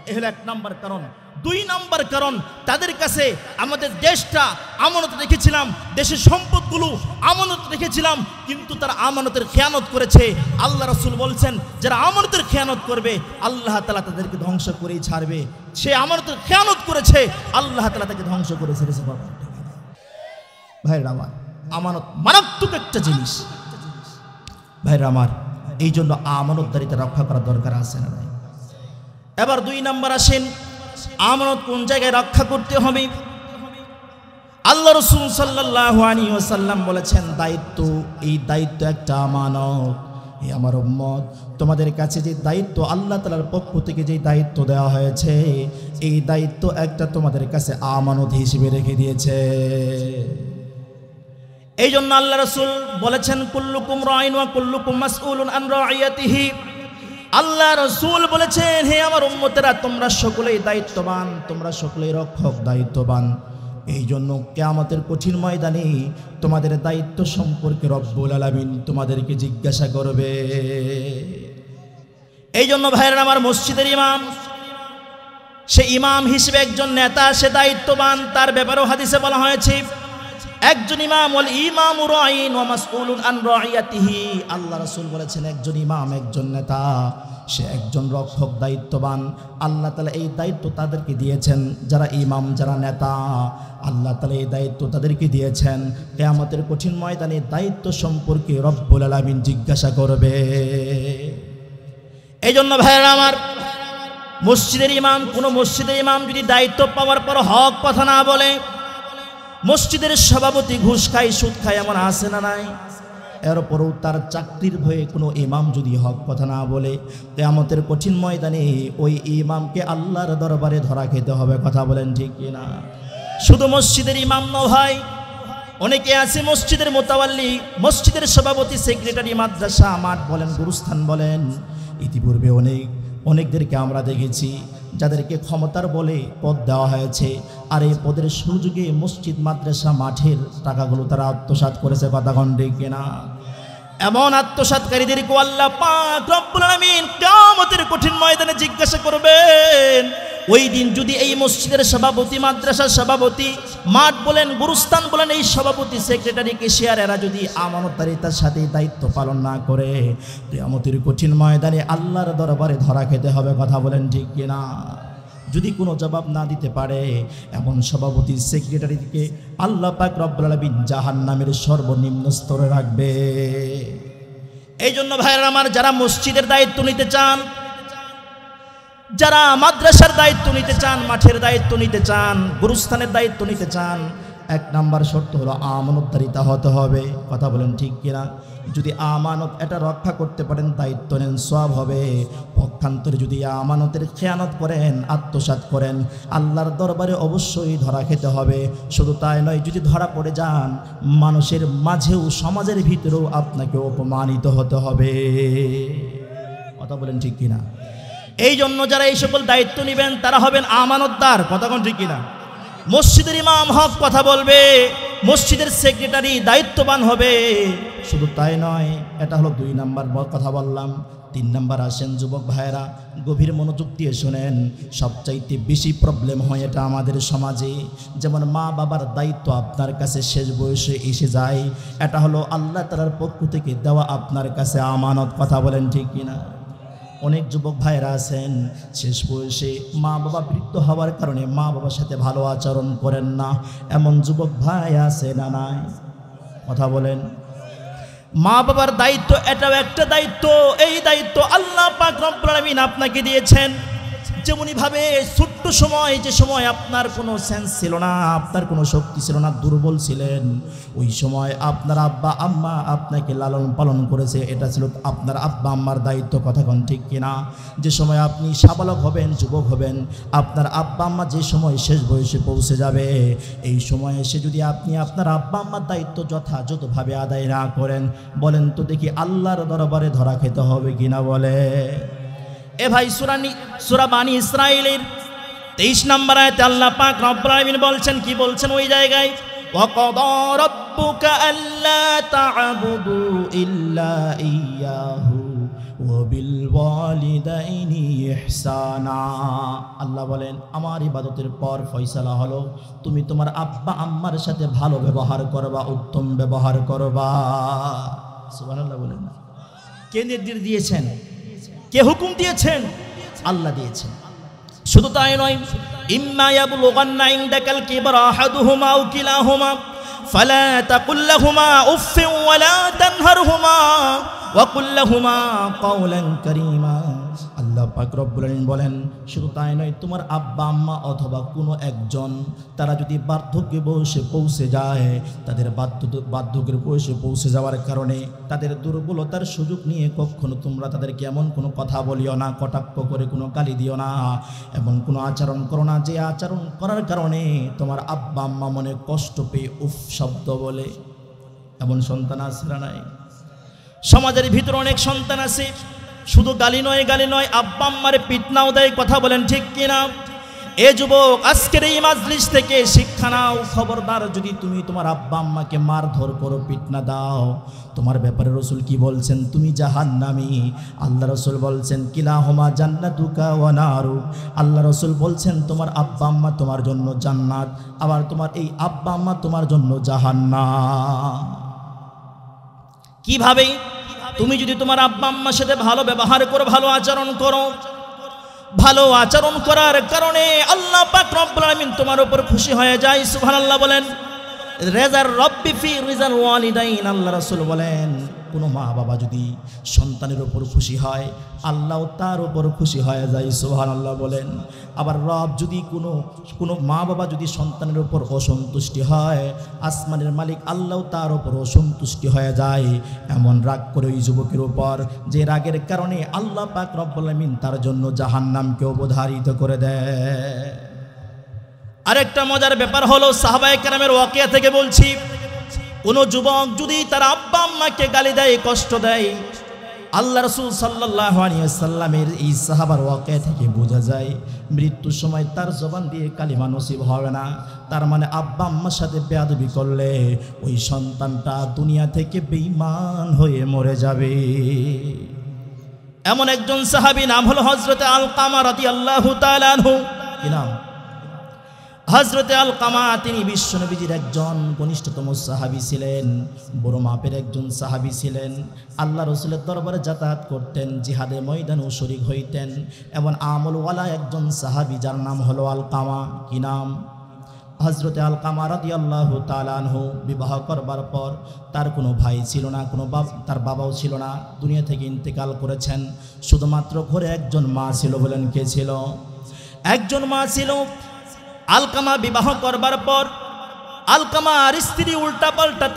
এ হলো এক নাম্বার কারণ। দুই নাম্বার কারণ, তাদের কাছে আমাদের দেশটা আমানত রেখেছিলাম, দেশের সম্পদগুলো আমানত রেখেছিলাম, কিন্তু তারা আমানতের খেয়ানত করেছে। আল্লাহ রাসূল বলছেন, যারা আমানতের খেয়ানত করবে আল্লাহ তাআলা তাদেরকে ধ্বংস করেই ছাড়বে। সে আমানতের খেয়ানত করেছে, আল্লাহ তাআলা তাকে ধ্বংস করে ছেড়েছে। ভাইরা আমার, আমানত মারাত্মক একটা জিনিস। ভাইরা আমার, এই জন্য আমানতদারিতা রক্ষা করা দরকার আছে না? এবার দুই নাম্বার আসেন, আমানত কোন জায়গায় রক্ষা করতে হবে? আল্লাহ রাসূল সাল্লাল্লাহু আলাইহি ওয়াসাল্লাম বলেছেন, দায়িত্ব, এই দায়িত্ব একটা আমানত। এই আমার উম্মত, তোমাদের কাছে যে দায়িত্ব আল্লাহ তাআলার পক্ষ থেকে যে দায়িত্ব দেওয়া হয়েছে, এই দায়িত্ব একটা তোমাদের কাছে আমানত হিসেবে রেখে দিয়েছে। এই জন্য আল্লাহ রাসূল বলেছেন, কুল্লুকুম রাইন ওয়া কুল্লুকুম মাসউলুন আন রাইয়াতিহি। আল্লাহ রাসূল বলেছেন, হে আমার উম্মতেরা, তোমরা সকলেই দায়িত্ববান, তোমরা সকলেই রক্ষক, দায়িত্ববান। এই জন্য কিয়ামতের কঠিন ময়দানে তোমাদের দায়িত্ব সম্পর্কে রব্বুল আলামিন তোমাদেরকে জিজ্ঞাসা করবে। এই জন্য ভাইরা আমার, মসজিদের ইমাম, সে ইমাম হিসেবে একজন নেতা, সে দায়িত্ববান। তার ব্যাপারেও হাদিসে বলা হয়েছে, একজন ইমাম ওয়াল ইমামু রাইন ওয়া মাসউলুন আন রাইয়াতিহি। আল্লাহ রাসূল বলেছেন, একজন ইমাম, একজন নেতা, সে একজন রক্ষক, দায়িত্ববান। আল্লাহ তাআলা এই দায়িত্ব তাদেরকে দিয়েছেন, যারা ইমাম, যারা নেতা, আল্লাহ তাআলা এই দায়িত্ব তাদেরকে দিয়েছেন। কিয়ামতের কঠিন ময়দানে দায়িত্ব সম্পর্কে রব্বুল আলামিন জিজ্ঞাসা করবে। এই জন্য ভাইরা আমার, মসজিদের ইমাম, কোন মসজিদের ইমাম যদি দায়িত্ব পাওয়ার পর হক কথা না বলে, মসজিদের সভাপতি ঘুষ খায়, সুদ খায়, এমন আছে না নাই? এরপরও তার চাকরির ভয়ে কোনো ইমাম যদি হক কথা না বলে, কিয়ামতের কঠিন ময়দানে ওই ইমামকে আল্লাহর দরবারে ধরা খেতে হবে। কথা বলেন ঠিক কিনা? শুধু মসজিদের ইমাম নয় ভাই, অনেকে আছে মসজিদের মোতাওয়াল্লি, মসজিদের সভাপতি, সেক্রেটারি, মাদ্রাসা, মাঠ বলেন, গুরুস্থান বলেন, ইতিপূর্বে অনেকদেরকে আমরা দেখেছি যাদেরকে ক্ষমতার বলে পদ দেওয়া হয়েছে, আর এই পদের সুযোগে মসজিদ, মাদ্রাসা, মাঠের টাকাগুলো তারা আত্মসাৎ করেছে। কথা ঠিক কিনা? এমন আত্মসাৎকারীদেরকে আল্লাহ পাক রব্বুল আলামিন কিয়ামতের কিয়ামতের কঠিন ময়দানে জিজ্ঞাসা করবেন। ওই দিন যদি এই মসজিদের সভাপতি, মাদ্রাসার সভাপতি, মাঠ বলেন, গুরুস্থান বলেন, এই সভাপতি, সেক্রেটারি, কেশিয়ার এরা যদি আমানতদারিতার সাথে দায়িত্ব পালন না করে, কিয়ামতের কঠিন ময়দানে আল্লাহর দরবারে ধরা খেতে হবে। কথা বলেন ঠিক কিনা? যদি কোনো জবাব না দিতে পারে এমন সভাপতি, সেক্রেটারিকে আল্লাহ পাক রব্বুল আলামিন জাহান্নামের সর্বনিম্ন স্তরে রাখবে। এই জন্য ভাইরা আমার, যারা মসজিদের দায়িত্ব নিতে চান, যারা মাদ্রাসার দায়িত্ব নিতে চান, মাঠের দায়িত্ব নিতে চান, গুরুস্থানের দায়িত্ব নিতে চান, এক নাম্বার শর্ত হলো আমানতদারিতা হতে হবে। কথা বলেন ঠিক কিনা? যদি আমানত এটা রক্ষা করতে পারেন, দায়িত্ব নেন, সওয়াব হবে। পক্ষান্তরে যদি আমানতের খেয়ানত করেন, আত্মসাৎ করেন, আল্লাহর দরবারে অবশ্যই ধরা খেতে হবে। শুধু তাই নয়, যদি ধরা পড়ে যান, মানুষের মাঝেও, সমাজের ভিতরেও আপনাকে অপমানিত হতে হবে। কথা বলেন ঠিক কিনা? এই জন্য যারা এই সকল দায়িত্ব নেবেন তারা হবেন আমানতদার। কথা কোন ঠিক কিনা? মসজিদের ইমাম হক কথা বলবে, মসজিদের সেক্রেটারি দায়িত্ববান হবে। শুধু তাই নয়, এটা হলো 2 নাম্বার কথা বললাম। 3 নাম্বার আসেন যুবক ভাইরা, গভীর মনোযোগ দিয়ে শোনেন। সবচাইতে বেশি প্রবলেম হয় এটা আমাদের সমাজে। যেমন মা বাবার দায়িত্ব আপনার কাছে শেষ বয়সে এসে যায়, এটা হলো আল্লাহ তাআলার পক্ষ থেকে দেওয়া আপনার কাছে আমানত। কথা বলেন ঠিক কিনা? অনেক যুবক ভাইরা আছেন শেষ বয়সে মা বাবা বৃদ্ধ হওয়ার কারণে মা বাবার সাথে ভালো আচরণ করেন না, এমন যুবক ভাই আছে না নাই? কথা বলেন। মা বাবার দায়িত্ব এটাও একটা দায়িত্ব। এই দায়িত্ব আল্লাহ পাক রব্বুল আলামিন আপনাকে দিয়েছেন। যেমনই ভাবে ছোট্ট সময়, যে সময় আপনার কোনো সেন্স ছিল না, আপনার কোনো শক্তি ছিল না, দুর্বল ছিলেন, ওই সময় আপনার আব্বা আম্মা আপনাকে লালন পালন করেছে, এটা ছিল আপনার আব্বা আম্মার দায়িত্ব। কথা কোন ঠিক কিনা? যে সময় আপনি সাবালক হবেন, যুবক হবেন, আপনার আব্বা আম্মা যে সময় শেষ বয়সে পৌঁছে যাবে, এই সময় এসে যদি আপনি আপনার আব্বা আম্মার দায়িত্ব যথাযথভাবে আদায় না করেন, বলেন তো দেখি আল্লাহর দরবারে ধরা খেতে হবে কিনা? বলে এ ভাই, সূরা বানী ইসরাঈলের 23 নম্বর আয়াতে আল্লাহ পাক রব্বুল আলামিন বলছেন, কি বলছেন ওই জায়গায়? ওয়াকাদা রাব্বুকা আল্লা তা'বুদু ইল্লা ইয়্যাহু ওয়া বিল ওয়ালিদাইনি ইহসানা। আল্লাহ বলেন, আমার ইবাদতের পর ফয়সালা হলো তুমি তোমার আব্বা আম্মার সাথে ভালো ব্যবহার করবা, উত্তম ব্যবহার করবা। সুবহানাল্লাহ বলেন না? কে নির্দেশ দিয়েছেন? কে হুকুম দিয়েছেন? আল্লাহ দিয়েছেন। শুধু তাই নয়, ইম্মা ইয়াবলুগান্না ইনদাকাল কিবরা আহাদুহুমা আও কিলাহুমা ফালা তাকুল লাহুমা উফফিন ওয়ালা তানহারহুমা ওয়া কুল লাহুমা কাওলান কারীমা। আল্লাহ পাক রব্বুল আলামিন বলেন, শুধু তাই নয়, তোমার আব্বা আম্মা অথবা কোনো একজন তারা যদি বার্ধক্যে বয়সে পৌঁছে যায়, তাদের বার্ধক্যের বয়সে পৌঁছে যাওয়ার কারণে তাদের দুর্বলতার সুযোগ নিয়ে কখনো তোমরা তাদেরকে এমন কোনো কথা বলিও না, কটাক্ষ করে কোনো গালি দিও না, এমন কোনো আচরণ করো না যে আচরণ করার কারণে তোমার আব্বা আম্মা মনে কষ্ট পেয়ে উফ শব্দ বলে। এমন সন্তান আছে না নাই? সমাজের ভিতরে অনেক সন্তান আছে, শুধু গালি নয়, আব্বা আম্মারে পিটনাও দেয়। কথা বলেন ঠিক কিনা? এ যুবক, আজকের এই মাজলিস থেকে শিক্ষা নাও। খবরদার, যদি তুমি তোমার আব্বা আম্মাকে মারধর করো, পিটনা দাও, তোমার ব্যাপারে রাসূল কি বলছেন? তুমি জাহান্নামী। আল্লাহ রাসূল বলছেন, কিলাহুমা জান্নাতুকা ওয়া নারু। আল্লাহ রাসূল বলছেন, তোমার আব্বা আম্মা তোমার জন্য জান্নাত, আবার তোমার এই আব্বা আম্মা তোমার জন্য জাহান্নাম। কিভাবে? তুমি যদি তোমার আব্বা আম্মার সাথে ভালো ব্যবহার করো, ভালো আচরণ করো, ভালো আচরণ করার কারণে আল্লাহ পাক রব্বুল আলামিন তোমার উপর খুশি হয়ে যায়। সুবহানাল্লাহ বলেন। রেজার রব্বি ফি রিজাল ওয়ালিদাইন। আল্লাহ রাসূল বলেন, কোনো মা বাবা যদি সন্তানের উপর খুশি হয়, আল্লাহ তার উপর খুশি হয়ে যায়। সুবহানাল্লাহ বলেন। আবার রব যদি কোনো মা বাবা যদি সন্তানের উপর অসন্তুষ্টি হয়, আসমানের মালিক আল্লাহ তার উপর অসন্তুষ্টি হয়ে যায়। এমন রাগ করে ওই যুবকের উপর, যে রাগের কারণে আল্লাহ পাক রব্বুল আলামিন তার জন্য জাহান্নামকে অবধারিত করে দেয়। আরেকটা মজার ব্যাপার হলো, সাহাবায়ে কেরামের ওয়াকিয়া থেকে বলছি, কোনো যুবক যদি তার আব্বা আম্মাকে গালি দেয়, কষ্ট দেয়, আল্লাহ রাসূল সাল্লাল্লাহু আলাইহি ওয়াসাল্লামের এই সাহাবার ওয়াকিয়া থেকে বোঝা যায় মৃত্যুর সময় তার জবান দিয়ে কালিমা নসিব হবে না। তার মানে আব্বা আম্মার সাথে বেয়াদবি করলে ওই সন্তানটা দুনিয়া থেকে বেঈমান হয়ে মরে যাবে। এমন একজন সাহাবী, নাম হলো হযরতে আলকামা রাদিয়াল্লাহু তাআলা আনহু। কি নাম? হযরতে আলকামা। তিনি বিশ্বনবীজির একজন ঘনিষ্ঠতম সাহাবী ছিলেন, বড় মাপের একজন সাহাবী ছিলেন। আল্লাহ রাসূলের দরবারে যাতায়াত করতেন, জিহাদে ময়দানেও শরীক হইতেন। এমন আমলওয়ালা একজন সাহাবী, যার নাম হলো আলকামা। কি নাম? হযরতে আলকামা রাদিয়াল্লাহু তাআলা আনহু বিবাহ করবার পর তার কোনো ভাই ছিল না, তার বাবাও ছিল না, দুনিয়া থেকে ইন্তেকাল করেছেন। শুধুমাত্র ঘরে একজন মা ছিল। বলেন কে ছিল? একজন মা ছিল। আলকামা বিবাহ করবার পর আলকামার স্ত্রী উল্টাপাল্টা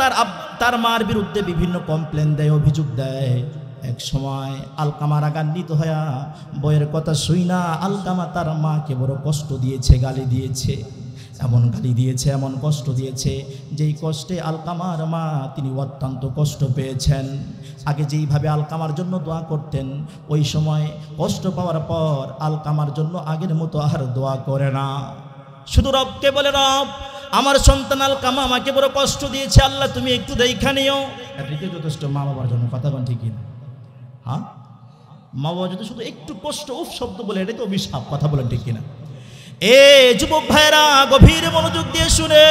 তার মার বিরুদ্ধে বিভিন্ন কমপ্লেন দেয়, অভিযোগ দেয়। এক সময় আলকামা রাগান্বিত হয়ে বইয়ের কথা শুই না আলকামা তার মাকে বড় কষ্ট দিয়েছে, গালি দিয়েছে, এমন গালি দিয়েছে, এমন কষ্ট দিয়েছে, যেই কষ্টে আলকামার মা তিনি অত্যন্ত কষ্ট পেয়েছেন। আগে যেইভাবে আলকামার জন্য দোয়া করতেন, ওই সময় কষ্ট পাওয়ার পর আলকামার জন্য আগের মতো আর দোয়া করে না। শুধু রবকে বলে, রব আমার সন্তান আলকামা আমাকে বড় কষ্ট দিয়েছে, আল্লাহ তুমি একটু দেখা নিও। এটাকে যথেষ্ট মা বাবার জন্য। কথা বলেন ঠিকই না? হ্যাঁ, মা বাবা যদি শুধু একটু কষ্ট উফ শব্দ বলে, এটা তো অভিশাপ। কথা বলেন ঠিক কিনা? এ যুবক ভাইরা গভীর মনোযোগ দিয়ে শুনে,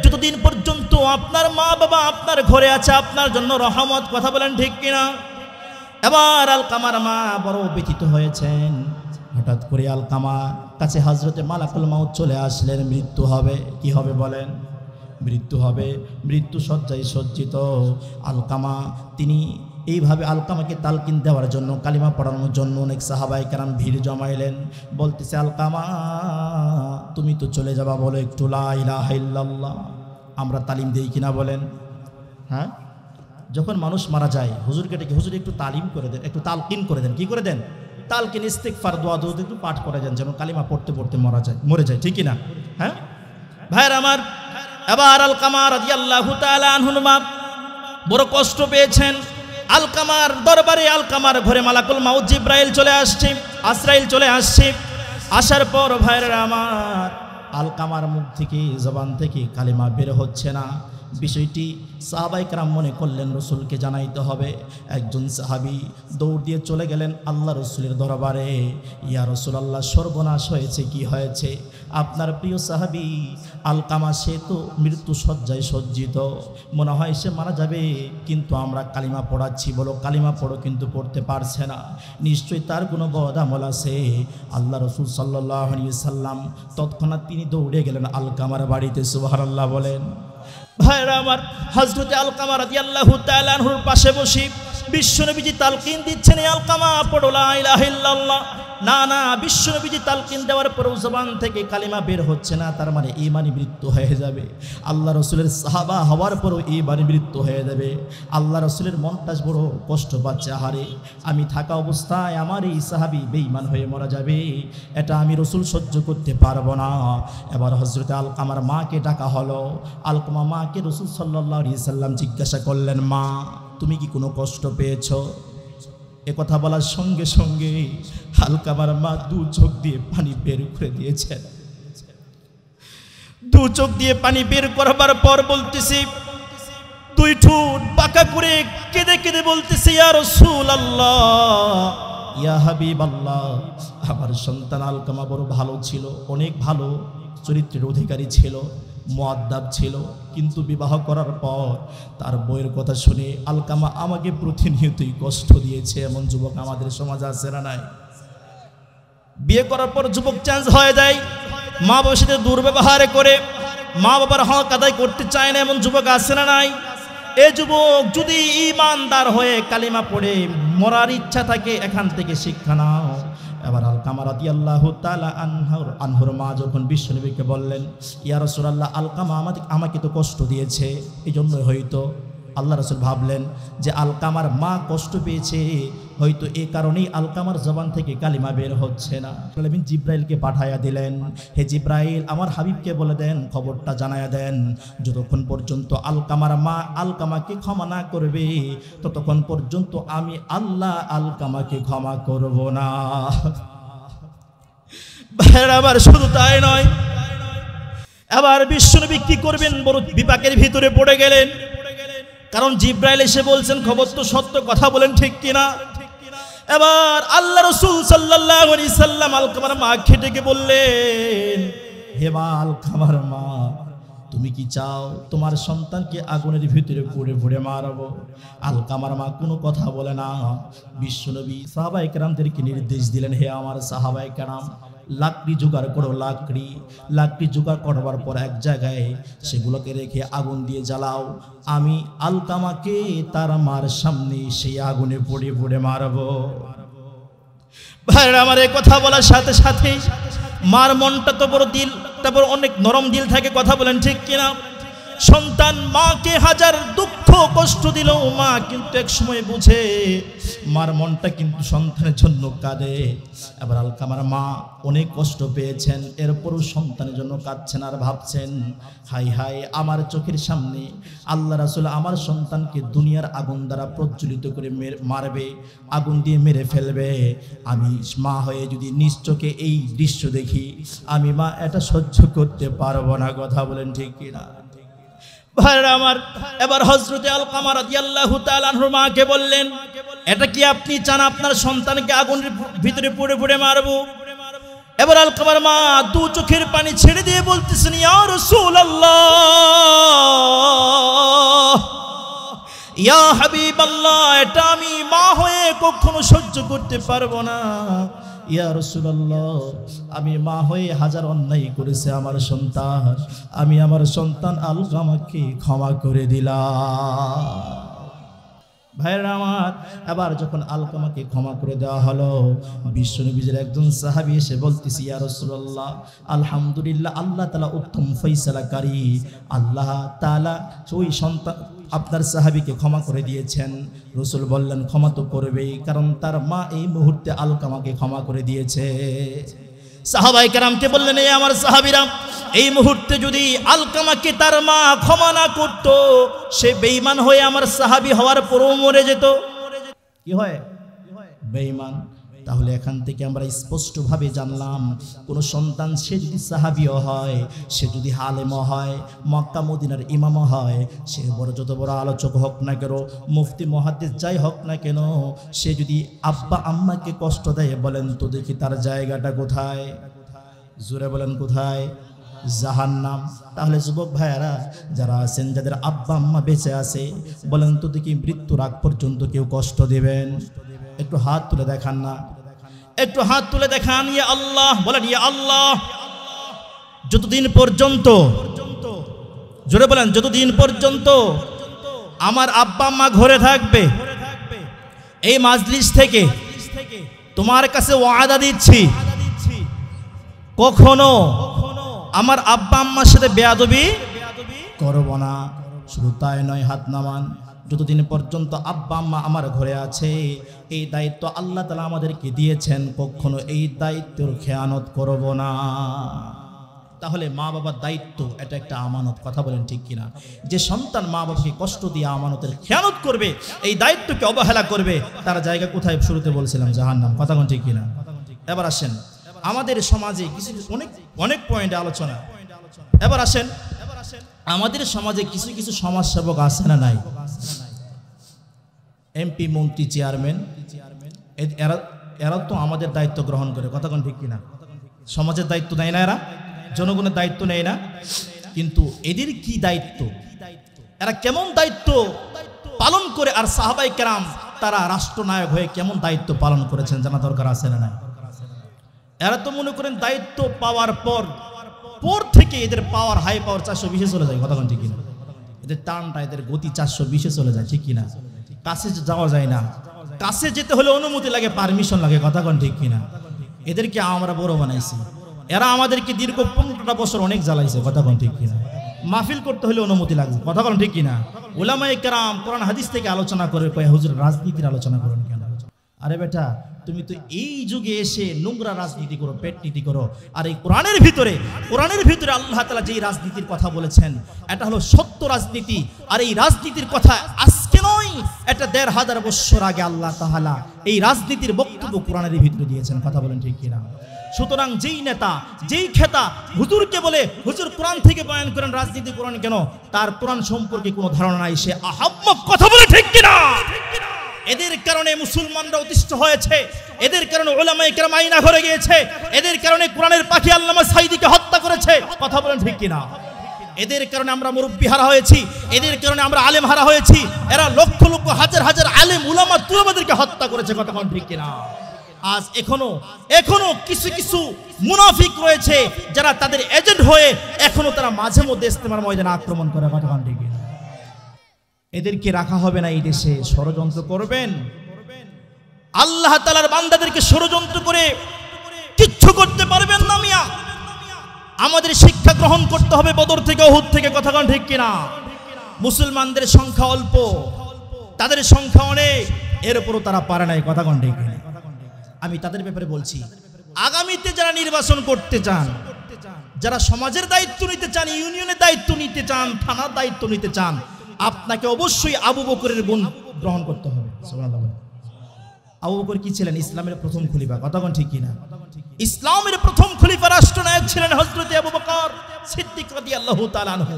যতদিন পর্যন্ত আপনার মা বাবা আপনার ঘরে আছে, আপনার জন্য রহমত। কথা বলেন ঠিক কিনা? এবার আলকামার মা বড় ব্যথিত হয়েছেন। হঠাৎ করে আলকামার কাছে হযরতে মালাকুল মাউত চলে আসলেন। মৃত্যু হবে। কি হবে বলেন? মৃত্যু হবে। মৃত্যু শয্যায় সজ্জিত আলকামা, তিনি এইভাবে আলকামাকে তালকিন দেওয়ার জন্য, কালিমা পড়ানোর জন্য অনেক সাহাবায়ে কেরাম ভিড় জমাইলেন। বলতেছে, আলকামা তুমি তো চলে যাবা, বলো একটু লা ইলাহা ইল্লাল্লাহ। আমরা তালিম দেই কিনা বলেন? হ্যাঁ, যখন মানুষ মারা যায় হুজুরকে ডেকে, হুজুর একটু তালিম করে দেন, একটু তালকিন করে দেন। কি করে দেন? তালকিন, ইস্তিগফার, দোয়া দরুদ একটু পাঠ করে দেন, যেন কালিমা পড়তে পড়তে মরে যায়। ঠিক কিনা? হ্যাঁ ভাইরা আমার। এবার আলকামা রাদিয়াল্লাহু তাআলা আনহুর মা বড় কষ্ট পেয়েছেন। আলকামার দরবারে, আলকামার ঘরে মালাকুল মাউত জিব্রাইল চলে আসছে, আজরাইল চলে আসছে। আসার পর ভাইরা আমার আলকামার মুখ থেকে, জবান থেকে কালিমা বের হচ্ছে না। বিষয়টি সাহাবায়ে কেরাম মনে করলেন রসুলকে জানাইতে হবে। একজন সাহাবী দৌড় দিয়ে চলে গেলেন আল্লাহ রসুলের দরবারে। ইয়া রাসূলুল্লাহ, সর্বনাশ হয়েছে। কি হয়েছে? আপনার প্রিয় সাহাবী আলকামা, সে তো মৃত্যু শয্যায় সজ্জিত, মনে হয় সে মারা যাবে, কিন্তু আমরা কালিমা পড়াচ্ছি, বলো কালিমা পড়ো, কিন্তু পড়তে পারছে না। নিশ্চয়ই তার কোনো বদ আমল আছে। আল্লাহ রসুল সাল্লাল্লাহু আলাইহি সাল্লাম তৎক্ষণাৎ তিনি দৌড়ে গেলেন আলকামার বাড়িতে। সুবহানাল্লাহ বলেন। ভাইরা আমার, হযরতে আলকামা রাদিয়াল্লাহু তাআলা আনহুর পাশে বসে বিশ্বনবীজি তালকিন দিচ্ছেন, আলকামা পড়ো লা ইলাহা ইল্লাল্লাহ। না না, বিশ্বনবীজি তালকিন দেওয়ার পরেও জবান থেকে কালিমা বের হচ্ছে না, তার মানে ঈমানি মৃত্যু হয়ে যাবে। আল্লাহ রসুলের সাহাবা হওয়ার পরও ঈমানি মৃত্যু হয়ে যাবে। আল্লাহ রসুলের মনটা বড় কষ্ট পাচ্ছে। আহারে, আমি থাকা অবস্থায় আমার এই সাহাবী বেঈমান হয়ে মারা যাবে, এটা আমি রসুল সহ্য করতে পারবো না। এবার হযরতে আলকামার মাকে ডাকা হলো। আলকামা মাকে রসুল সাল্লাল্লাহু আলাইহি সাল্লাম জিজ্ঞাসা করলেন, মা তুমি কি কোনো কষ্ট পেয়েছো? এ কথা বলার সঙ্গে সঙ্গে আলকামার মা দু চোখ দিয়ে পানি বের করে দিয়েছেন। দু চোখ দিয়ে পানি বের করবার পর বলতেছি, দুই ঠোঁট বাঁকা করে কেঁদে কেঁদে বলতেছি, ইয়া রাসূলুল্লাহ, ইয়া হাবিবাল্লাহ, আমার সন্তান আলকামা বড় ভালো ছিল, অনেক ভালো চরিত্রের অধিকারী ছিল, মুআদ্দাব ছিল, কিন্তু বিবাহ করার পর তার বইয়ের কথা শুনে আলকামা আমাকে প্রতিনিয়তই কষ্ট দিয়েছে। এমন যুবক আমাদের সমাজে আছে না নাই? বিয়ে করার পর যুবক চেঞ্জ হয়ে যায়, মা বাবার সাথে দুর্ব্যবহার করে মা বাবার হক আদায় করতে চায় না, এমন যুবক আছে না নাই? এ যুবক যদি ঈমানদার হয়ে কালিমা পড়ে মরার ইচ্ছা থাকে, এখান থেকে শিক্ষা নাও। এবার আলকামা রাদিয়াল্লাহু তাআলা আনহুর মা যখন বিশ্বনবীকে বললেন, ইয়া রাসূলুল্লাহ, আলকামা আমাকে তো কষ্ট দিয়েছে, এই জন্য হয়তো আল্লাহ রাসূল ভাবলেন যে আলকামার মা কষ্ট পেয়েছে, হয়তো এই কারণেই আলকামার জবান থেকে কালিমা বের হচ্ছে না। আলামিন জিব্রাইলকে পাঠায়া দিলেন, হে জিব্রাইল, আমার হাবিবকে বলে দেন, খবরটা জানায়া দেন, যতক্ষণ পর্যন্ত আলকামার মা আলকামাকে ক্ষমা না করবে, ততক্ষণ পর্যন্ত আমি আল্লাহ আলকামাকে ক্ষমা করব না। ভাইরা আমার, শুধু তাই নয়, এবার বিশ্বনবী কি করবেন বড় বিপাকের ভিতরে পড়ে গেলেন। কারণ জিব্রাইল এসে বলছেন, খবর তো সত্য, কথা বলেন ঠিক কিনা? এবার আল্লাহ রাসূল সাল্লাল্লাহু আলাইহি সাল্লাম আলকামার মাকে ডেকে বললেন, হে মা আলকামার মা, তুমি কি চাও তোমার সন্তানকে আগুনের ভিতরে পুড়ে পুড়ে মারবো? আলকামার মা কোনো কথা বলে না। বিশ্বনবী সাহাবায়ে কেরামদেরকে নির্দেশ দিলেন, হে আমার সাহাবায়ে কেরাম, লাকড়ি জোগাড় করো, লাকড়ি জোগাড় করবার পর এক জায়গায় সেগুলোকে রেখে আগুন দিয়ে জ্বালাও। আমি আলকামাকে তার মার সামনে সেই আগুনে পুড়ে পুড়ে মারবো। ভাইরা আমার, এই কথা বলার সাথে সাথে মার মনটা তো বড় দিল, তারপর অনেক নরম দিল থাকে, কথা বলেন ঠিক কিনা? সন্তান মাকে হাজার দুঃখ কষ্ট দিলেও মা কিন্তু এক সময় বুঝে, মার মনটা কিন্তু সন্তানের জন্য কাঁদে। এবার আলকামার মা অনেক কষ্ট পেয়েছেন, এরপরও সন্তানের জন্য কাঁদছেন আর ভাবছেন, হাই হাই, আমার চোখের সামনে আল্লাহ রাসূল আমার সন্তানকে দুনিয়ার আগুন দ্বারা প্রজ্বলিত করে মারবে, আগুন দিয়ে মেরে ফেলবে। আমি মা হয়ে যদি নিজ চোখে এই দৃশ্য দেখি, আমি মা এটা সহ্য করতে পারবো না। কথা বলেন ঠিক কিনা? ভাইরা আমার, এবার হযরতে আলকামা রাদিয়াল্লাহু তাআলা আনহুর মাকে বললেন, এটা কি আপনি চান আপনার সন্তানকে আগুনের ভিতরে পুড়ে পুড়ে মারবো? এবার আলকামার মা দু চোখের পানি ছেড়ে দিয়ে বলতেছেন, ইয়া রাসূলুল্লাহ, ইয়া হাবিবাল্লাহ, এটা আমি মা হয়ে কখনো সহ্য করতে পারবো না। ইয়া রাসূলুল্লাহ, আমি মা হয়ে হাজার অন্যায় করেছে আমার সন্তান, আমি আমার সন্তান আলকামাকে ক্ষমা করে দিলাম। ভাইরা আমার, এবার যখন আলকামাকে ক্ষমা করে দেওয়া হলো, বিশ্বনবীর একজন সাহাবী এসে বলতেছি, ইয়া রাসূলুল্লাহ, আলহামদুলিল্লাহ, আল্লাহ তাআলা উত্তম ফয়সালাকারী, আল্লাহ তাআলা ওই সন্তান আপনার সাহাবীকে ক্ষমা করে দিয়েছেন। রাসূল বললেন, ক্ষমা তো করবেই, কারণ তার মা এই মুহূর্তে আলকামাকে ক্ষমা করে দিয়েছে। সাহাবায়ে কেরামকে বললেন, এই আমার সাহাবীরা, এই মুহূর্তে যদি আলকামাকে তার মা ক্ষমা না করত, সে বেঈমান হয়ে আমার সাহাবী হওয়ার পরও মরে যেত। কি হয়? বেঈমান। তাহলে এখান থেকে আমরা স্পষ্টভাবে জানলাম, কোন সন্তান সে যদি সাহাবীও হয়, সে যদি আলেমও হয়, মক্কা মদিনার ইমামও হয়, সে যত বড় আলোচক হোক না কেন, মুফতি মুহাদ্দিস যাই হোক না কেন, সে যদি আব্বা আম্মাকে কষ্ট দেয়, বলেন তো দেখি তার জায়গাটা কোথায়? জোরে বলেন কোথায়? জাহান্নাম। তাহলে যুবক ভাইয়ারা যারা আছেন, যাদের আব্বা আম্মা বেঁচে আছে, বলেন তো দেখি মৃত্যুর আগ পর্যন্ত কেউ কষ্ট দিবেন? একটু হাত তুলে দেখান না, একটু হাত তুলে দেখান। ইয়া আল্লাহ বলেন, ইয়া আল্লাহ। যতদিন পর্যন্ত, জোরে বলেন, যতদিন পর্যন্ত আমার আব্বা আম্মা ঘরে থাকবে, এই মাজলিস থেকে তোমার কাছে ওয়াদা দিচ্ছি, কখনো আমার আব্বা আম্মার সাথে বেয়াদবি করব না। শুধু তাই নয়, হাত নামান। যতদিন পর্যন্ত আব্বা আম্মা আমার ঘরে আছে, এই দায়িত্ব আল্লাহ তাআলা আমাদেরকে দিয়েছেন, কখনো এই দায়িত্বের খেয়ানত করব না। তাহলে মা বাবার দায়িত্ব এটা একটা আমানত। কথা বলেন ঠিক কিনা? যে সন্তান মা বাবাকে কষ্ট দিয়ে আমানতের খেয়ানত করবে, এই দায়িত্বকে অবহেলা করবে, তার জায়গা কোথায়? শুরুতে বলছিলাম জাহান্নাম। কথা বলেন ঠিক কিনা? এবার আসেন আমাদের সমাজে কিছু অনেক পয়েন্টে আলোচনা। এবার আসেন আমাদের সমাজে কিছু কিছু সমাজসেবক আছে না নাই? এমপি, মন্ত্রী, চেয়ারম্যান, এরা তো আমাদের দায়িত্ব গ্রহণ করে। কথা কোন ঠিক কিনা? সমাজের দায়িত্ব নেয় না, এরা জনগণের দায়িত্ব নেয় না। কিন্তু এদের কি দায়িত্ব, এরা কেমন দায়িত্ব পালন করে? আর সাহাবায়ে কেরাম তারা রাষ্ট্রনায়ক হয়ে কেমন দায়িত্ব পালন করেছেন জানা দরকার আছে না নাই? এরা তো মনে করেন দায়িত্ব পাওয়ার পর থেকে এদের পাওয়ার, হাই পাওয়ার 420-এ চলে যায়। কথা ঠিক কিনা? এদের টানটা, এদের গতি 420-এ চলে যায়। ঠিক কিনা? কাছে যাওয়া যায় না, কাছে যেতে হলে অনুমতি লাগে, পারমিশন লাগে। কথা ঠিক কিনা? এদেরকে আমরা বড় বানাইছি, এরা আমাদেরকে দীর্ঘ 15টা বছর অনেক জ্বালাইছে। কথা ঠিক কিনা? মাহফিল করতে হলে অনুমতি লাগবে। কথা ঠিক কিনা? উলামায়ে কেরাম কোরআন হাদিস থেকে আলোচনা করে, কয় হুজুর রাজনীতির আলোচনা করেন কেন? আরে বেটা, তুমি তো এই যুগে এসে নোংরা রাজনীতি করো, পেটনীতি করো। আর এই কোরআনের ভিতরে আল্লাহ তাআলা যেই রাজনীতির কথা বলেছেন, এটা হলো সত্য রাজনীতি। আর এই রাজনীতির কথা আজকে নয়, এটা 1500 বছর আগে আল্লাহ তাআলা এই রাজনীতির বক্তব্য কোরআনের ভিতরে দিয়েছেন। কথা বলেন ঠিক কিনা? সুতরাং যেই নেতা, যেই খেতা হুজুরকে বলে, হুজুর কোরআন থেকে বয়ান করেন, রাজনীতি কোরআন কেন, তার কোরআন সম্পর্কে কোনো ধারণা নাই, সে আহাম্মক। কথা বলে ঠিক কিনা? এদের কারণে মুসলমানরা অতিষ্ঠ হয়েছে, এদের কারণে উলামায়ে কেরাম আয়না ঘরে গিয়েছে, এদের কারণে কোরআনের পাখি আল্লামা সাঈদীকে হত্যা করেছে। কথা বলেন ঠিক কিনা? এদের কারণে আমরা মুরব্বি হারা হয়েছি, এদের কারণে আমরা আলেম হারা হয়েছি। এরা লক্ষ লক্ষ হাজার হাজার আলেম উলামা তুলাবাদেরকে হত্যা করেছে। কথা বলেন ঠিক কিনা? আজ এখনো কিছু কিছু মুনাফিক রয়েছে যারা তাদের এজেন্ট হয়ে এখনো তারা মাঝে মধ্যে ইস্তেমার ময়দানে আক্রমণ করে। কথা বলেন ঠিক কিনা? এদেরকে রাখা হবে না এই দেশে। ষড়যন্ত্র করবেন, আল্লাহ তাআলার বান্দাদেরকে ষড়যন্ত্র করে কিচ্ছু করতে পারবেন না মিয়া। আমাদের শিক্ষা গ্রহণ করতে হবে বদর থেকে, উহুদ থেকে। কথা বলেন ঠিক কিনা? মুসলমানদের সংখ্যা অল্প, তাদের সংখ্যা অনেক, এর উপরও তারা পারে নাই। কথা বলেন ঠিক কিনা? আমি তাদের ব্যাপারে বলছি, আগামীতে যারা নির্বাচন করতে চান, যারা সমাজের দায়িত্ব নিতে চান, ইউনিয়নের দায়িত্ব নিতে চান, থানার দায়িত্ব নিতে চান, আপনাকে অবশ্যই আবু বকরের গুণ গ্রহণ করতে হবে। সুবহানাল্লাহ। আবু বকর কি ছিলেন? ইসলামের প্রথম খলিফা। কথা বলেন ঠিক কিনা? ইসলামের প্রথম খলিফা রাষ্ট্রনায়ক ছিলেন হযরত আবু বকর সিদ্দিক রাদিয়াল্লাহু তাআলা আনহু।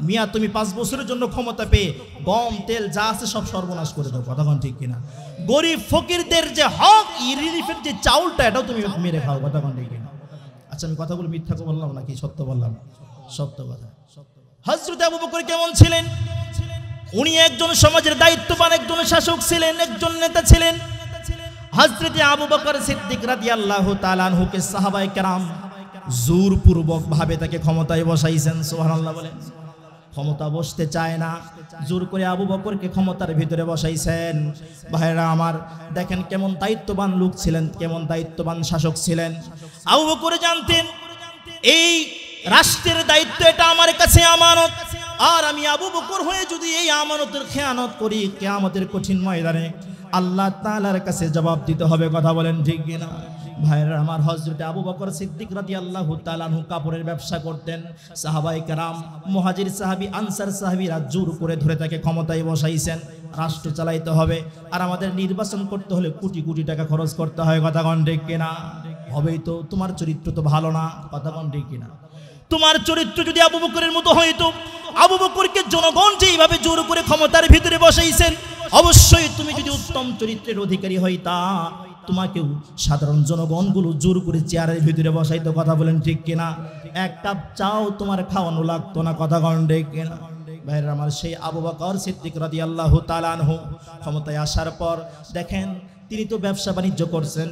মিয়া তুমি 5 বছরের জন্য ক্ষমতা পেয়ে গম তেল যা আছে সব সর্বনাশ করে দাও। কথা বলেন ঠিক কিনা? গরিব ফকিরদের যে হক রিলিফের যে চাউলটা, এটাও তুমি মেরে খাও। কথা বলেন ঠিক কিনা? আচ্ছা, আমি কথাগুলো মিথ্যা বললাম নাকি সত্য বললাম? সত্য কথা। হযরত আবু বকর কেমন ছিলেন? উনি একজন সমাজের দায়িত্ববান একজন শাসক ছিলেন, একজন নেতা ছিলেন। হযরত আবু বকর সিদ্দিক রাদিয়াল্লাহু তাআলা আনহুকে সাহাবায়ে কেরাম জোরপূর্বক ভাবে তাকে ক্ষমতায় বসাইছেন। সুবহানাল্লাহ বলেন। ক্ষমতা বসতে চায় না, জোর করে আবু বকরকে ক্ষমতার ভিতরে বসাইছেন। ভাইরা আমার, দেখেন কেমন দায়িত্ববান লোক ছিলেন, কেমন দায়িত্ববান শাসক ছিলেন। আবু বকর জানতেন এই রাষ্ট্রের দায়িত্ব এটা আমার কাছে আমানত, আর আমি আবু বকর হয়ে যদি এই আমানতের খেয়ানত করি, কিয়ামতের কঠিন ময়দানে আল্লাহ তাআলার কাছে জবাব দিতে হবে। কথা বলেন ঠিক কিনা? ভাইরা আমার, হযরত আবু বকর সিদ্দিক রাদিয়াল্লাহু তাআলা আনহু কাপড়ের ব্যবসা করতেন। সাহাবায়ে কেরাম, মুহাজির সাহাবী, আনসার সাহাবীরা জোর করে ধরে তাকে ক্ষমতায় বসাইছেন। রাষ্ট্র চালাইতে হবে, আর আমাদের নির্বাচন করতে হলে কোটি কোটি টাকা খরচ করতে হয়। কথা বলেন ঠিক কিনা? হবেই তো। তোমার চরিত্র তো ভালো না। কথা বলেন ঠিক কিনা? তোমার চরিত্র যদি আবু বকরের মতো হইতো, আবু বকরকে জনগণ যেইভাবে জোর করে ক্ষমতার ভিতরে বসাইছেন, অবশ্যই তুমি যদি উত্তম চরিত্রের অধিকারী হইতা, তোমাকেও সাধারণ জনগণগুলো জোর করে চেয়ারের ভিতরে বসাইতো। কথা বলেন ঠিক কিনা? এক কাপ চাও তোমার খাওয়ানো লাগতো না। কথা বলেন ঠিক কিনা? ভাইরা আমার, সেই আবু বকর সিদ্দিক রাদিয়াল্লাহু তাআলা আনহু ক্ষমতায় আসার পর দেখেন তিনি তো ব্যবসা বাণিজ্য করছেন,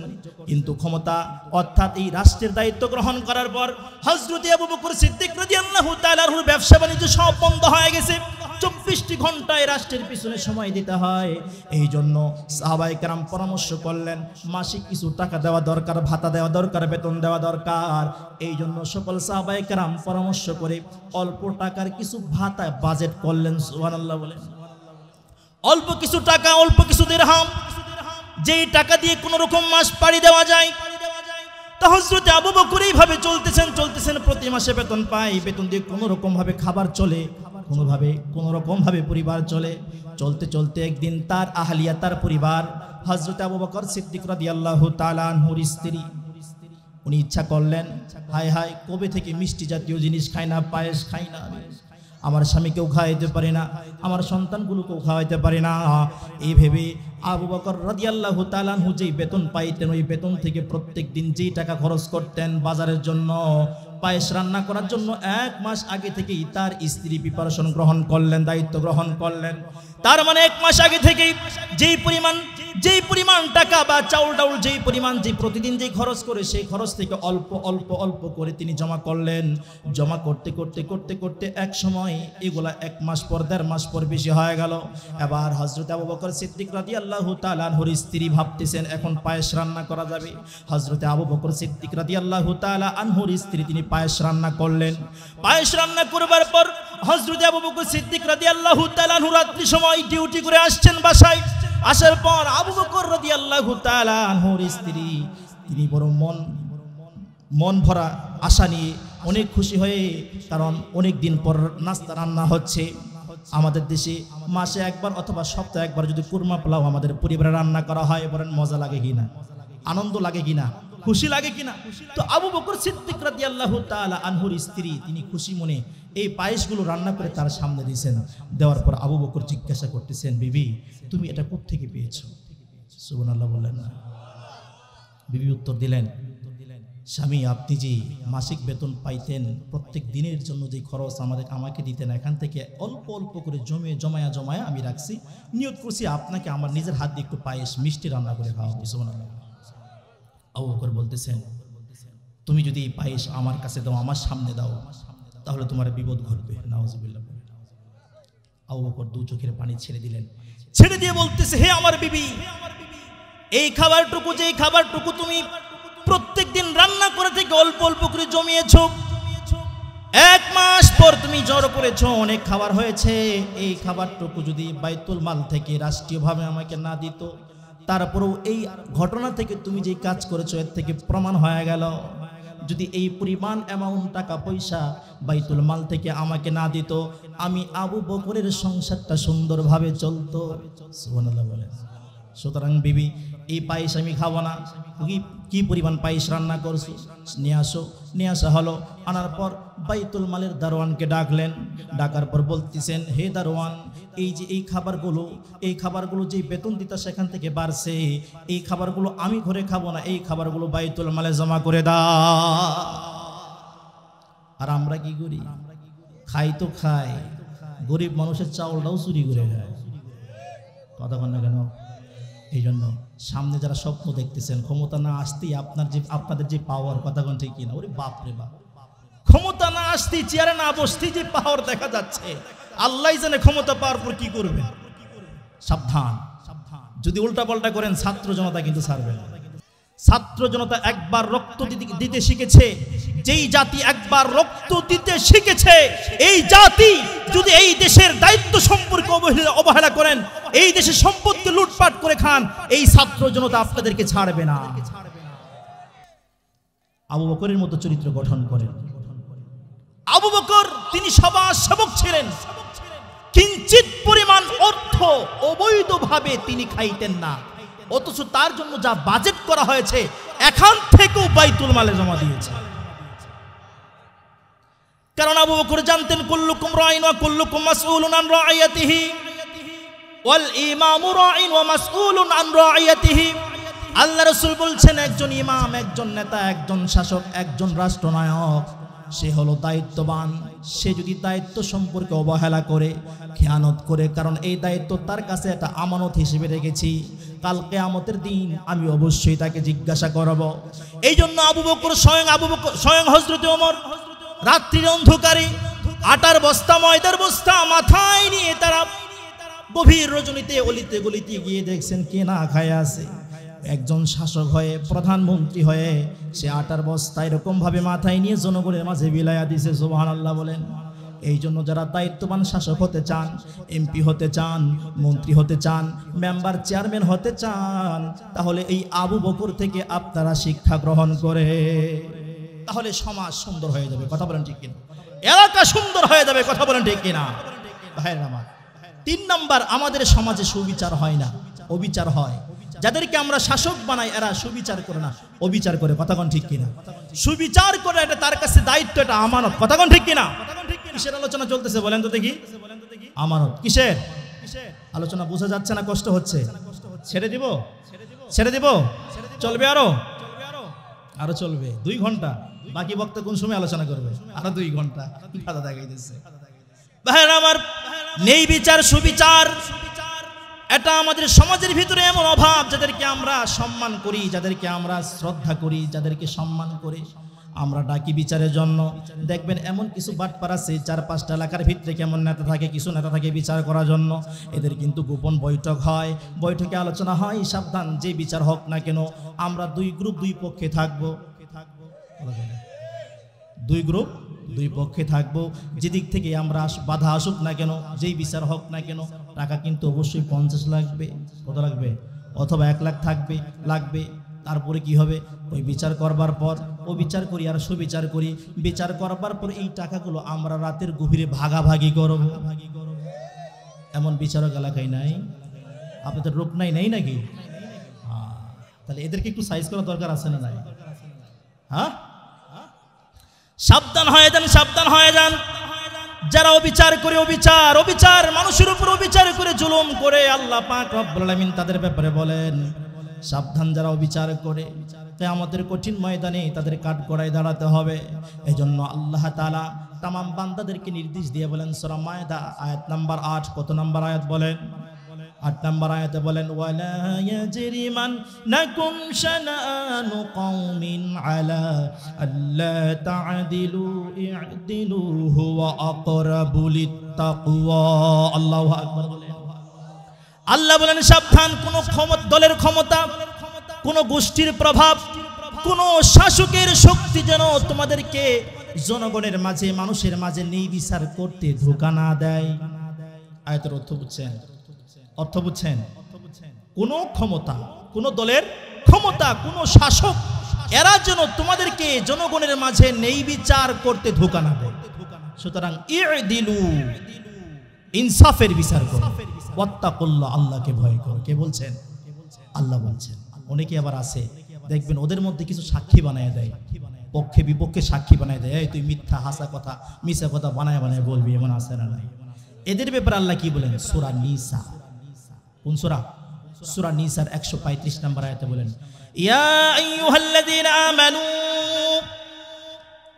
কিন্তু ক্ষমতা অর্থাৎ এই রাষ্ট্রের দায়িত্ব গ্রহণ করার পর হযরত আবু বকর সিদ্দিক রাদিয়াল্লাহু তাআলা আনহু ব্যবসা বাণিজ্য সব বন্ধ হয়ে গেছে। 24টি ঘন্টায় রাষ্ট্রের পিছনে সময় দিতে হয়। এই জন্য সাহাবায়ে কেরাম পরামর্শ করলেন মাসিক কিছু টাকা দেওয়া দরকার, ভাতা দেওয়া দরকার, বেতন দেওয়া দরকার। এই জন্য সকল সাহাবায়ে কেরাম পরামর্শ করে অল্প টাকার কিছু ভাতা বাজেট করলেন। সুবহানাল্লাহ বলেন। অল্প কিছু টাকা, অল্প কিছু দিরহাম, যেই টাকা দিয়ে কোনো রকম মাস পাড়ি দেওয়া যায়। তা হযরত আবু বকর এইভাবে চলতেছেন, প্রতি মাসে বেতন পায়, বেতন দিয়ে কোনো রকম ভাবে খাবার চলে, কোনো রকম ভাবে পরিবার চলে। চলতে একদিন তার আহলিয়া, তার পরিবার, হযরত আবু বকর সিদ্দিক রাদিয়াল্লাহু তাআলা আনহুর স্ত্রী, উনি ইচ্ছা করলেন, হায় হায়, কবে থেকে মিষ্টি জাতীয় জিনিস খাই না, পায়েস খাই না, আমার স্বামীকেও খাওয়াইতে পারি না, আমার সন্তানগুলোকেও খাওয়াইতে পারি না। এই ভেবে আবু বকর রাদিয়াল্লাহু তাআলা আনহু যেই বেতন পাইতেন, ওই বেতন থেকে প্রত্যেক দিন যেই টাকা খরচ করতেন বাজারের জন্য, পায়েস রান্না করার জন্য, 1 মাস আগে থেকেই তার স্ত্রী প্রিপারেশন গ্রহণ করলেন, দায়িত্ব গ্রহণ করলেন। তার মানে 1 মাস আগে থেকেই যেই পরিমাণ টাকা বা চাউল ডাউল যেই পরিমাণ, যে প্রতিদিন যেই খরচ করে, সেই খরচ থেকে অল্প অল্প অল্প করে তিনি জমা করলেন। জমা করতে এক সময় এগুলা 1 মাস পর, 1.5 মাস পর বেশি হয়ে গেল। এবার হযরত আবু বকর সিদ্দিক রাদিয়াল্লাহু তাআলা আনহুর স্ত্রী ভাবতেছেন এখন পায়েস রান্না করা যাবে। হযরত আবু বকর সিদ্দিক রাদিয়াল্লাহু তাআলা আনহুর স্ত্রী তিনি পায়েস রান্না করলেন। পায়েস রান্না করবার পর হযরত আবু বকর সিদ্দিক রাদিয়াল্লাহু তাআলা আনহু রাত্রি সময় ডিউটি করে আসছেন বাসায়। আসার পর আবু বকর রাদিয়াল্লাহু তাআলা আনহুর স্ত্রী তিনি বড় মন ভরা আশা নিয়ে অনেক খুশি হয়ে, কারণ অনেক দিন পর নাস্তা রান্না হচ্ছে। আমাদের দেশে মাসে একবার অথবা সপ্তাহে একবার যদি কুরমা পোলাও আমাদের পরিবারে রান্না করা হয়, বলেন মজা লাগে কিনা, আনন্দ লাগে কিনা? খুশি লাগে কিনা? তো আবু বকর সিদ্দিক রাদিয়াল্লাহু তাআলা আনহুর স্ত্রী তিনি খুশি মনে এই পায়েসগুলো রান্না করে তার সামনে দিয়েছেন। দেওয়ার পর আবু বকর জিজ্ঞাসা করতেছেন, বিবি তুমি এটা কোত্থেকে পেয়েছো? সুবহানাল্লাহ বললেন না? বিবি উত্তর দিলেন, স্বামী আপনি যে মাসিক বেতন পাইতেন, প্রত্যেক দিনের জন্য যে খরচ আমাকে দিতেন, এখান থেকে অল্প অল্প করে জমায়া আমি রাখছি, নিয়ত করছি আপনাকে আমার নিজের হাত দিয়ে একটু পায়েস মিষ্টি রান্না করে খাওয়াবো। সুবহানাল্লাহ। আবু বকর বলতেছেন, তুমি যদি এই পায়েস আমার কাছে দাও, আমার সামনে দাও, তাহলে তোমার বিপদ ঘটবে। নাউজুবিল্লাহ। আবু বকর দু চোখের পানি ছেড়ে দিলেন, ছেড়ে দিয়ে বলতেছে, হে আমার বিবি, এই খাবারটুকু যে খাবারটুকু তুমি প্রত্যেক দিন রান্না করে থেকে অল্প অল্প করে জমিয়েছো, 1 মাস পর তুমি জড়ো করেছো, অনেক খাবার হয়েছে, এই খাবারটুকু যদি বাইতুল মাল থেকে রাষ্ট্রীয়ভাবে আমাকে না দিত, তারপরেও এই ঘটনা থেকে তুমি যে কাজ করেছো এর থেকে প্রমাণ হয়ে গেল, যদি এই পরিমাণ অ্যামাউন্ট টাকা পয়সা বাইতুল মাল থেকে আমাকে না দিত, আমি আবু বকরের সংসারটা সুন্দরভাবে চলতো। সুবহানাল্লাহ বলেন। সুতরাং বিবি, এই পায়েস আমি খাবো না। কি পরিমাণ পায়েস রান্না করছো, নিয়ে আসো। নিয়ে আসা হলো। আনার পর বাইতুল মালের দারোয়ানকে ডাকলেন। ডাকার পর বলতেছেন, হে দারোয়ান, এই যে এই খাবারগুলো যে বেতন দিতা সেখান থেকে বাড়ছে, এই খাবারগুলো আমি ঘরে খাবো না, এই খাবারগুলো বাইতুল মালে জমা করে দাও। আর আমরা কি করি? খাই তো খাই, গরিব মানুষের চাউলটাও চুরি করে খায়। কথা বল না কেন? এই জন্য সামনে যারা স্বপ্ন দেখতেছেন, ক্ষমতা না আসতেই আপনাদের যে পাওয়ার, কথা কোন ঠিক কিনা? ওরে বাপ রে বাপ, ক্ষমতা না আসতেই, চেয়ারে না বসতেই যে পাওয়ার দেখা যাচ্ছে, আল্লাহ জানে ক্ষমতা পাওয়ার পর কি করবে। সাবধান, যদি উল্টা পাল্টা করেন ছাত্র জনতা কিন্তু ছাড়বে না। ছাত্র জনতা একবার রক্ত দিতে শিখেছে, যেই জাতি একবার রক্ত দিতে শিখেছে, এই জাতি যদি এই দেশের দায়িত্ব সম্পর্কে অবহেলা করেন, এই দেশের সম্পদকে লুটপাট করে খান, এই ছাত্র জনতা আপনাদেরকে ছাড়বে না। আবু বকরের মতো চরিত্র গঠন করেন। আবু বকর তিনি সমাজ সেবক ছিলেন, কিঞ্চিত পরিমাণ অর্থ অবৈধভাবে তিনি খাইতেন না, অথচ তার জন্য যা বাজেট করা হয়েছে এখান থেকেও বাইতুল মালে জমা দিয়েছে। কারণ আবু বকর জানতেন, কুল্লুকুম রাইন ওয়া কুল্লুকুম মাসউলুন আন রাইয়াতিহি ওয়াল ইমামু রাইন ওয়া মাসউলুন আন রাইয়াতিহি। আল্লাহ রাসূল বলছেন, একজন ইমাম, একজন নেতা, একজন শাসক, একজন রাষ্ট্রনায়ক, সে হলো দায়িত্ববান। সে যদি দায়িত্ব সম্পর্কে অবহেলা করে, খেয়ানত করে, কারণ এই দায়িত্ব তার কাছে একটা আমানত হিসেবে রেখেছি, কাল কিয়ামতের দিন আমি অবশ্যই তাকে জিজ্ঞাসা করব। এই জন্য আবু বকর স্বয়ং হযরত ওমর রাত্রির অন্ধকারে আটার বস্তা, ময়দার বস্তা মাথায় নিয়ে তারা গভীর রজনীতে অলিতে গলিতে গিয়ে দেখছেন কে না খায় আছে। একজন শাসক হয়ে, প্রধানমন্ত্রী হয়ে সে আটার বস্তা এরকম ভাবে মাথায় নিয়ে জনগণের মাঝে বিলায়া দিছে। সুবহানাল্লাহ বলেন। এই জন্য যারা দায়িত্ববান শাসক হতে চান, এমপি হতে চান, মন্ত্রী হতে চান, মেম্বার চেয়ারম্যান হতে চান, তাহলে এই আবু বকর থেকে আপনারা শিক্ষা গ্রহণ করে, তাহলে সমাজ সুন্দর হয়ে যাবে। কথা বলেন ঠিক কিনা? এলাকা সুন্দর হয়ে যাবে। কথা বলেন ঠিক কিনা? ভাইয়ের আমার 3 নাম্বার, আমাদের সমাজে সুবিচার হয় না, অবিচার হয়। যাদেরকে আমরা শাসক বানাই এরা সুবিচার করে না, অবিচার করে। কথা কোন ঠিক কিনা? সুবিচার করে, এটা তার কাছে দায়িত্ব, এটা আমানত। কথা কোন ঠিক কিনা? কিসের আলোচনা চলতেছে বলেন তো দেখি? আমানত। কিসের আলোচনা? বোঝা যাচ্ছে না? কষ্ট হচ্ছে? ছেড়ে দিব? ছেড়ে দিব? চলবে আরো চলবে 2 ঘন্টা। বাকি বক্তা কোন সময় আলোচনা করবে? আরো 2 ঘন্টা। কথা দেখাইতেছে। ভাইরা আমার, নেই বিচার, সুবিচার, এটা আমাদের সমাজের ভিতরে এমন অভাব। যাদেরকে আমরা সম্মান করি, যাদেরকে আমরা শ্রদ্ধা করি, যাদেরকে সম্মান করি, আমরা ডাকি বিচারের জন্য। দেখবেন এমন কিছু বাটপার আছে 4-5টা এলাকার ভিতরে কেমন নেতা থাকে, কিছু নেতা থাকে বিচার করার জন্য। এদের কিন্তু গোপন বৈঠক হয়, বৈঠকে আলোচনা হয়, সাবধান, যে বিচার হোক না কেন আমরা 2 গ্রুপ 2 পক্ষে থাকবো। 2 গ্রুপ 2 পক্ষে থাকবো। যেদিক থেকে আমরা বাধা আসুক না কেন, যেই বিচার হোক না কেন, টাকা কিন্তু অবশ্যই 50 লাগবে। কত লাগবে? অথবা 1 লাখ লাগবে। তারপরে কি হবে? ওই বিচার করবার পর ও বিচার করি আর সুবিচার করি। বিচার করবার পর এই টাকাগুলো আমরা রাতের গভীরে ভাগাভাগি করব। এমন বিচারক এলাকায় নাই? আপনাদের রূপ নাই নাকি? তাহলে এদেরকে একটু সাইজ করা দরকার আছে না নাই? হ্যাঁ, সাবধান হয়ে যান, সাবধান হয়ে যান। যারা অবিচার করে, অবিচার মানুষের উপর অবিচার করে, জুলুম করে, আল্লাহ পাক রব্বুল আলামিন তাদের ব্যাপারে বলেন সাবধান। যারা অবিচার করে কিয়ামতের কঠিন ময়দানে তাদের কাঠগড়ায় দাঁড়াতে হবে। এজন্য আল্লাহ তাআলা তামাম বান্দাদেরকে নির্দেশ দিয়ে বলেন সূরা মায়েদা আয়াত নাম্বার 8, কত নাম্বার আয়াত বলেন? 8 নাম্বার আয়াতে বলেন ওয়ালা ইয়াজরিমান্নাকুম শানানু কওমিন আলা আল্লা তা'দিলু ই'দিলু হুয়া আকরাবু লিত্তাকওয়া। আল্লাহু আকবার বলেন। আল্লাহ বলেন সাবধান, কোন দলের ক্ষমতা, কোন গোষ্ঠীর প্রভাব, কোন শাসকের শক্তি যেন তোমাদেরকে জনগণের মাঝে, মানুষের মাঝে নির্বিচার করতে ধোঁকা না দেয়। আয়াতের অর্থ বুঝছেন? অর্থ বুঝছেন? কোন ক্ষমতা, কোন দলের ক্ষমতা, কোন শাসক, এরা যেন তোমাদেরকে জনগণের মাঝে নির্বিচার করতে ধোঁকা না দেয়। সুতরাং ই'দিলু, ইনসাফের বিচার করো, ওয়াত্তাকুল্লাহ, আল্লাহকে ভয় করো। কে বলছেন? আল্লাহ বলছেন। অনেকে আবার আছে দেখবেন ওদের মধ্যে কিছু সাক্ষী বানায় দেয়, পক্ষে বিপক্ষে সাক্ষী বানায় দেয়, এই তুই মিথ্যা হাসা কথা, মিছা কথা বানায় বানায় বলবি, এমন আছে না নাই? এদের ব্যাপারে আল্লাহ কি বলেন? সূরা নিসা, কোন সূরা? সূরা নিসার 135 নম্বর আয়াতে বলেন ইয়া আইয়ুহাল্লাযীনা আমানু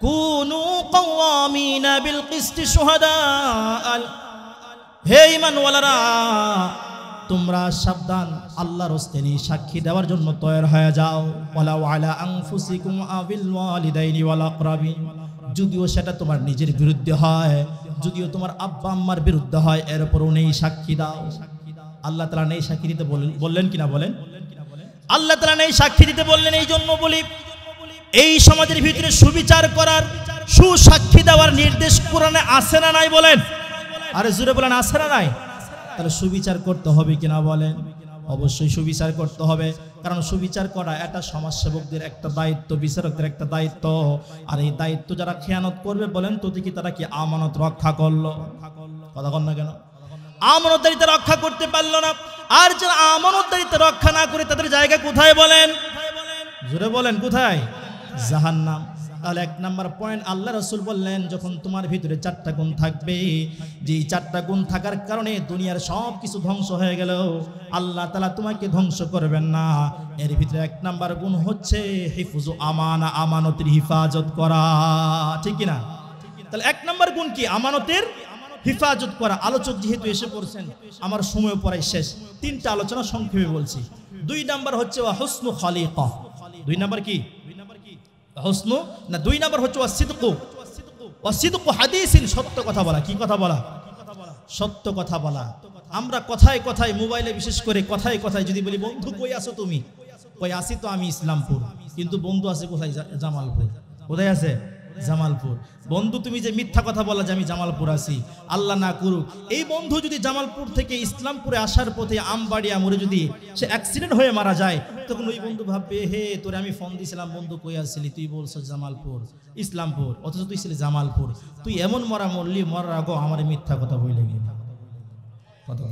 কুনু কাওয়ামিনা বিল কিসতি শুহাদা। হে ঈমানওয়ালারা, তোমরা সাবধান, আল্লাহর হস্তে সাক্ষী দেওয়ার জন্য তৈরি হয়ে যাও। ওয়ালাউ আলা আনফুসিকুম আবিল ওয়ালিদাইনি ওয়াল আকরাবিন, যদিও সেটা তোমার নিজের বিরুদ্ধে হয়, যদিও তোমার আব্বা আম্মার বিরুদ্ধে হয়, এর উপরও নেই সাক্ষী দাও। আল্লাহ তাআলা নেই সাক্ষী দিতে বললেন কিনা বলেন? আল্লাহ তাআলা নেই সাক্ষী দিতে বললেন। এই জন্য বলি, এই সমাজের ভিতরে সুবিচার করার, সুসাক্ষী দেওয়ার নির্দেশ কোরআনে আছে না নাই বলেন? আরে জোরে বলেন, আছে না নাই? তাহলে সুবিচার করতে হবে কিনা বলেন? অবশ্যই সুবিচার করতে হবে, কারণ সুবিচার করা এটা সমাজসেবকদের একটা দায়িত্ব, বিচারকদের একটা দায়িত্ব। আর এই দায়িত্ব যারা খেয়ানত করবে বলেন তো দেখি তারা কি আমানত রক্ষা করলো? কথা বল না কেন? আমানতদারিতা রক্ষা করতে পারলো না। আর যারা আমানতদারিতা রক্ষা না করে তাদের জায়গা কোথায় বলেন? জোরে বলেন, কোথায়? জাহান্নাম। তাহলে 1 নাম্বার পয়েন্ট, আল্লাহ রাসূল বললেন যখন তোমার ভিতরে 4টা গুণ থাকবে, যে 4টা গুণ থাকার কারণে দুনিয়ার সব কিছু ধ্বংস হয়ে গেল, আল্লাহ তাআলা তোমাকে ধ্বংস করবেন না। এর ভিতরে 1 নাম্বার গুণ হচ্ছে হিফজু আমানা, আমানতের হিফাজত করা। ঠিক কি না? তাহলে 1 নাম্বার গুণ কি? আমানতের হিফাজত করা। আলোচক যেহেতু এসে পড়ছেন, আমার সময় পড়াই শেষ, 3টা আলোচনা সংক্ষেপে বলছি। 2 নাম্বার হচ্ছে হুসনু খলিকা। 2 নাম্বার কি? হুসনু না, 2 নাম্বার হচ্ছে ওয়াসিদকু। ওয়াসিদকু হাদিসিন, সত্য কথা বলা। কি কথা বলা? সত্য কথা বলা। আমরা কথায় কথায়, মোবাইলে বিশেষ করে কথায় কথায় যদি বলি বন্ধু কই আছো তুমি, কই আসি তো আমি ইসলামপুর, কিন্তু বন্ধু আছে কোথায়? জামালপুর। কোথায় আছে? জামালপুর। বন্ধু তুমি যে মিথ্যা কথা বলা যে আমি জামালপুর আছি, আল্লাহ না করুক এই বন্ধু যদি জামালপুর থেকে ইসলামপুরে আসার পথে আমবাড়িয়া মোড়ে যদি সে অ্যাক্সিডেন্ট হয়ে মারা যায়, তখন ওই বন্ধু ভাববে হে তোরে আমি ফোন দিয়েছিলাম, বন্ধু কই আসছিলি, তুই বলছিস জামালপুর, ইসলামপুর, অথচ তুই ছিলি জামালপুর। তুই এমন মরলি, মরার আগেও আমার মিথ্যা কথা বলে গেলি। কথা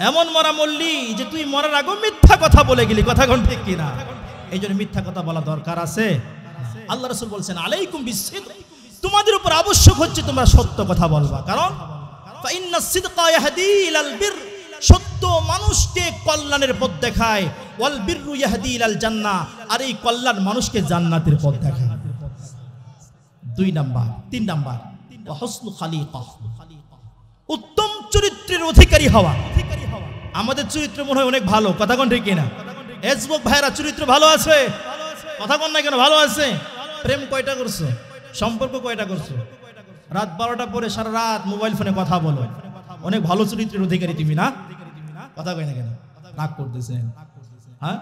এমন মরলি যে তুই মরার আগেও মিথ্যা কথা বলে গেলি। কথা কোন ঠিক কিনা? এই জন্য মিথ্যা কথা বলা দরকার আছে। আল্লাহ রাসূল বলছেন আলাইকুম বিসিদক, তোমাদের উপর আবশ্যক হচ্ছে তোমরা সত্য কথা বলবা। কারণ ফাইন্নাস সিদকা ইয়াহদি ইলাল বির, সত্য মানুষকে কল্যাণের পথ দেখায়, ওয়াল বিররু ইয়াহদি ইলাল জান্নাহ, আর এই কল্যাণ মানুষকে জান্নাতের পথ দেখায়। 2 নাম্বার। 3 নাম্বার ওয়া হুসনু খালিকা, উত্তম চরিত্রের অধিকারী হওয়া। আমাদের চরিত্র মনে হয় অনেক ভালো। কথা কোন ঠিক কিনা? এজবক ভাইরা চরিত্র ভালো আছে? কথা কোন না কেন? ভালো আছে। প্রেম কয়টা করছো? সম্পর্ক কয়টা করছো? রাত 12টা পরে সারা রাত মোবাইল ফোনে কথা বলো, অনেক ভালো চরিত্রের অধিকারী তুমি না? কথা কয় না কেন? রাগ করতেছেন? হ্যাঁ,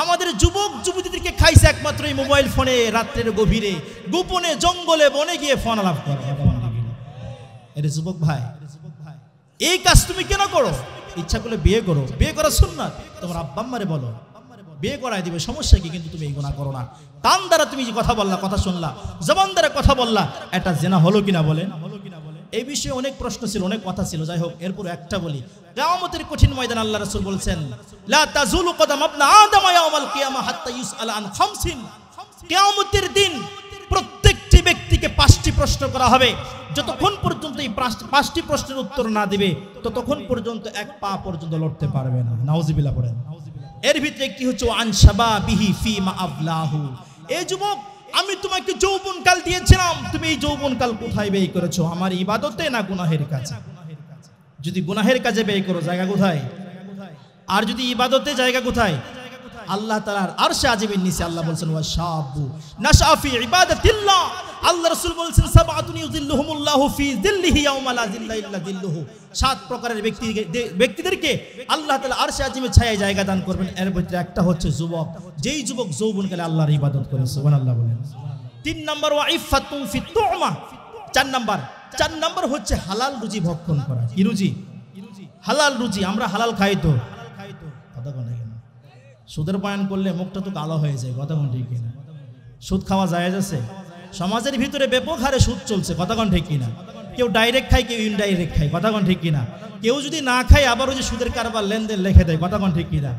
আমাদের যুবক যুবতীদেরকে খাইছে একমাত্র এই মোবাইল ফোনে, রাত্রের গভীরে গোপনে জঙ্গলে বনে গিয়ে ফোন আলাপ করো। এরে যুবক ভাই, এই কাজ তুমি কেন করো? ইচ্ছা করলে বিয়ে করো, বিয়ে করা সুন্নাত। তোমার আব্বা আম্মারে বলো, বিয়ে করাই দিবে, সমস্যা কি? কিন্তু তুমি এই গুনাহ করো না। কান দ্বারা তুমি যে কথা বললা, কথা শুনলা, জবান দ্বারা কথা বললা, এটা জেনা হলো কিনা বলেন? এই বিষয়ে অনেক প্রশ্ন ছিল, অনেক কথা ছিল। যাই হোক, এরপর একটা বলি। কিয়ামতের কঠিন ময়দান আল্লাহ রাসূল বলছেন লা তাজুলু কদাম ইবনে আদম ইয়াউমাল কিয়ামা হাত্তা ইউসআলা আন খামসিন, কিয়ামতের দিন প্রত্যেকটি ব্যক্তিকে 5টি প্রশ্ন করা হবে। যতক্ষণ পর্যন্ত এই 5টি প্রশ্নের উত্তর না দিবে ততক্ষণ পর্যন্ত এক পা পর্যন্ত লড়তে পারবে না। নাউজুবিল্লাহ পড়েন। এর ভিতরে একটি হচ্ছে আন শাবাবিহি ফিমা আবলাহু। এই যুবক, আমি তোমাকে যৌবনকাল দিয়েছিলাম, তুমি এই যৌবনকাল কোথায় ব্যয় করেছো? আমার ইবাদতে না গুনাহের কাজে? যদি গুনাহের কাজে ব্যয় করো, জায়গা কোথায়? আর যদি ইবাদতে, জায়গা কোথায়? আল্লাহ তাআলার আরশে আজিমের নিচে। আল্লাহ বলছেন ওয়াশাবু নাশা ফি ইবাদাতিল্লাহ। আল্লাহ রাসূল বলছেন সাবআতুন ইউযিল্লুহুমুল্লাহু ফি যিল্লিহি ইয়াওমা লা যিল্লা ইল্লা যিল্লুহু। 7 প্রকারের ব্যক্তিদেরকে আল্লাহ তাআলা আরশে আজিমের ছায়ায় জায়গা দান করবেন। এর ভিতরে একটা হচ্ছে যুবক, যেই যুবক যৌবনকালে আল্লাহর ইবাদত করে। সুবহানাল্লাহ বলেন। 3 নাম্বার ওয়াইফাতুন ফি তুমা। 4 নাম্বার হচ্ছে হালাল রুজি ভক্ষণ করা। কি রুজি? হালাল রুজি। আমরা হালাল খাই তো, কথা কোন কেন? সুদের বয়ান করলে মুখটা তো কালো হয়ে যায়, কথা কোন ঠিক কিনা? সুদ খাওয়া জায়েজ আছে? সমাজের ভিতরে ব্যাপক হারে সুদ চলছে, কথা কোন ঠিক কিনা? কেউ ডাইরেক্ট খায়, কেউ ইনডাইরেক্ট খায়, কথা কোন ঠিক কিনা? কেউ যদি না খায় আবার ওই যে সুদের কারবার লেনদেন লিখে দেয়, কথা কোন ঠিক কিনা?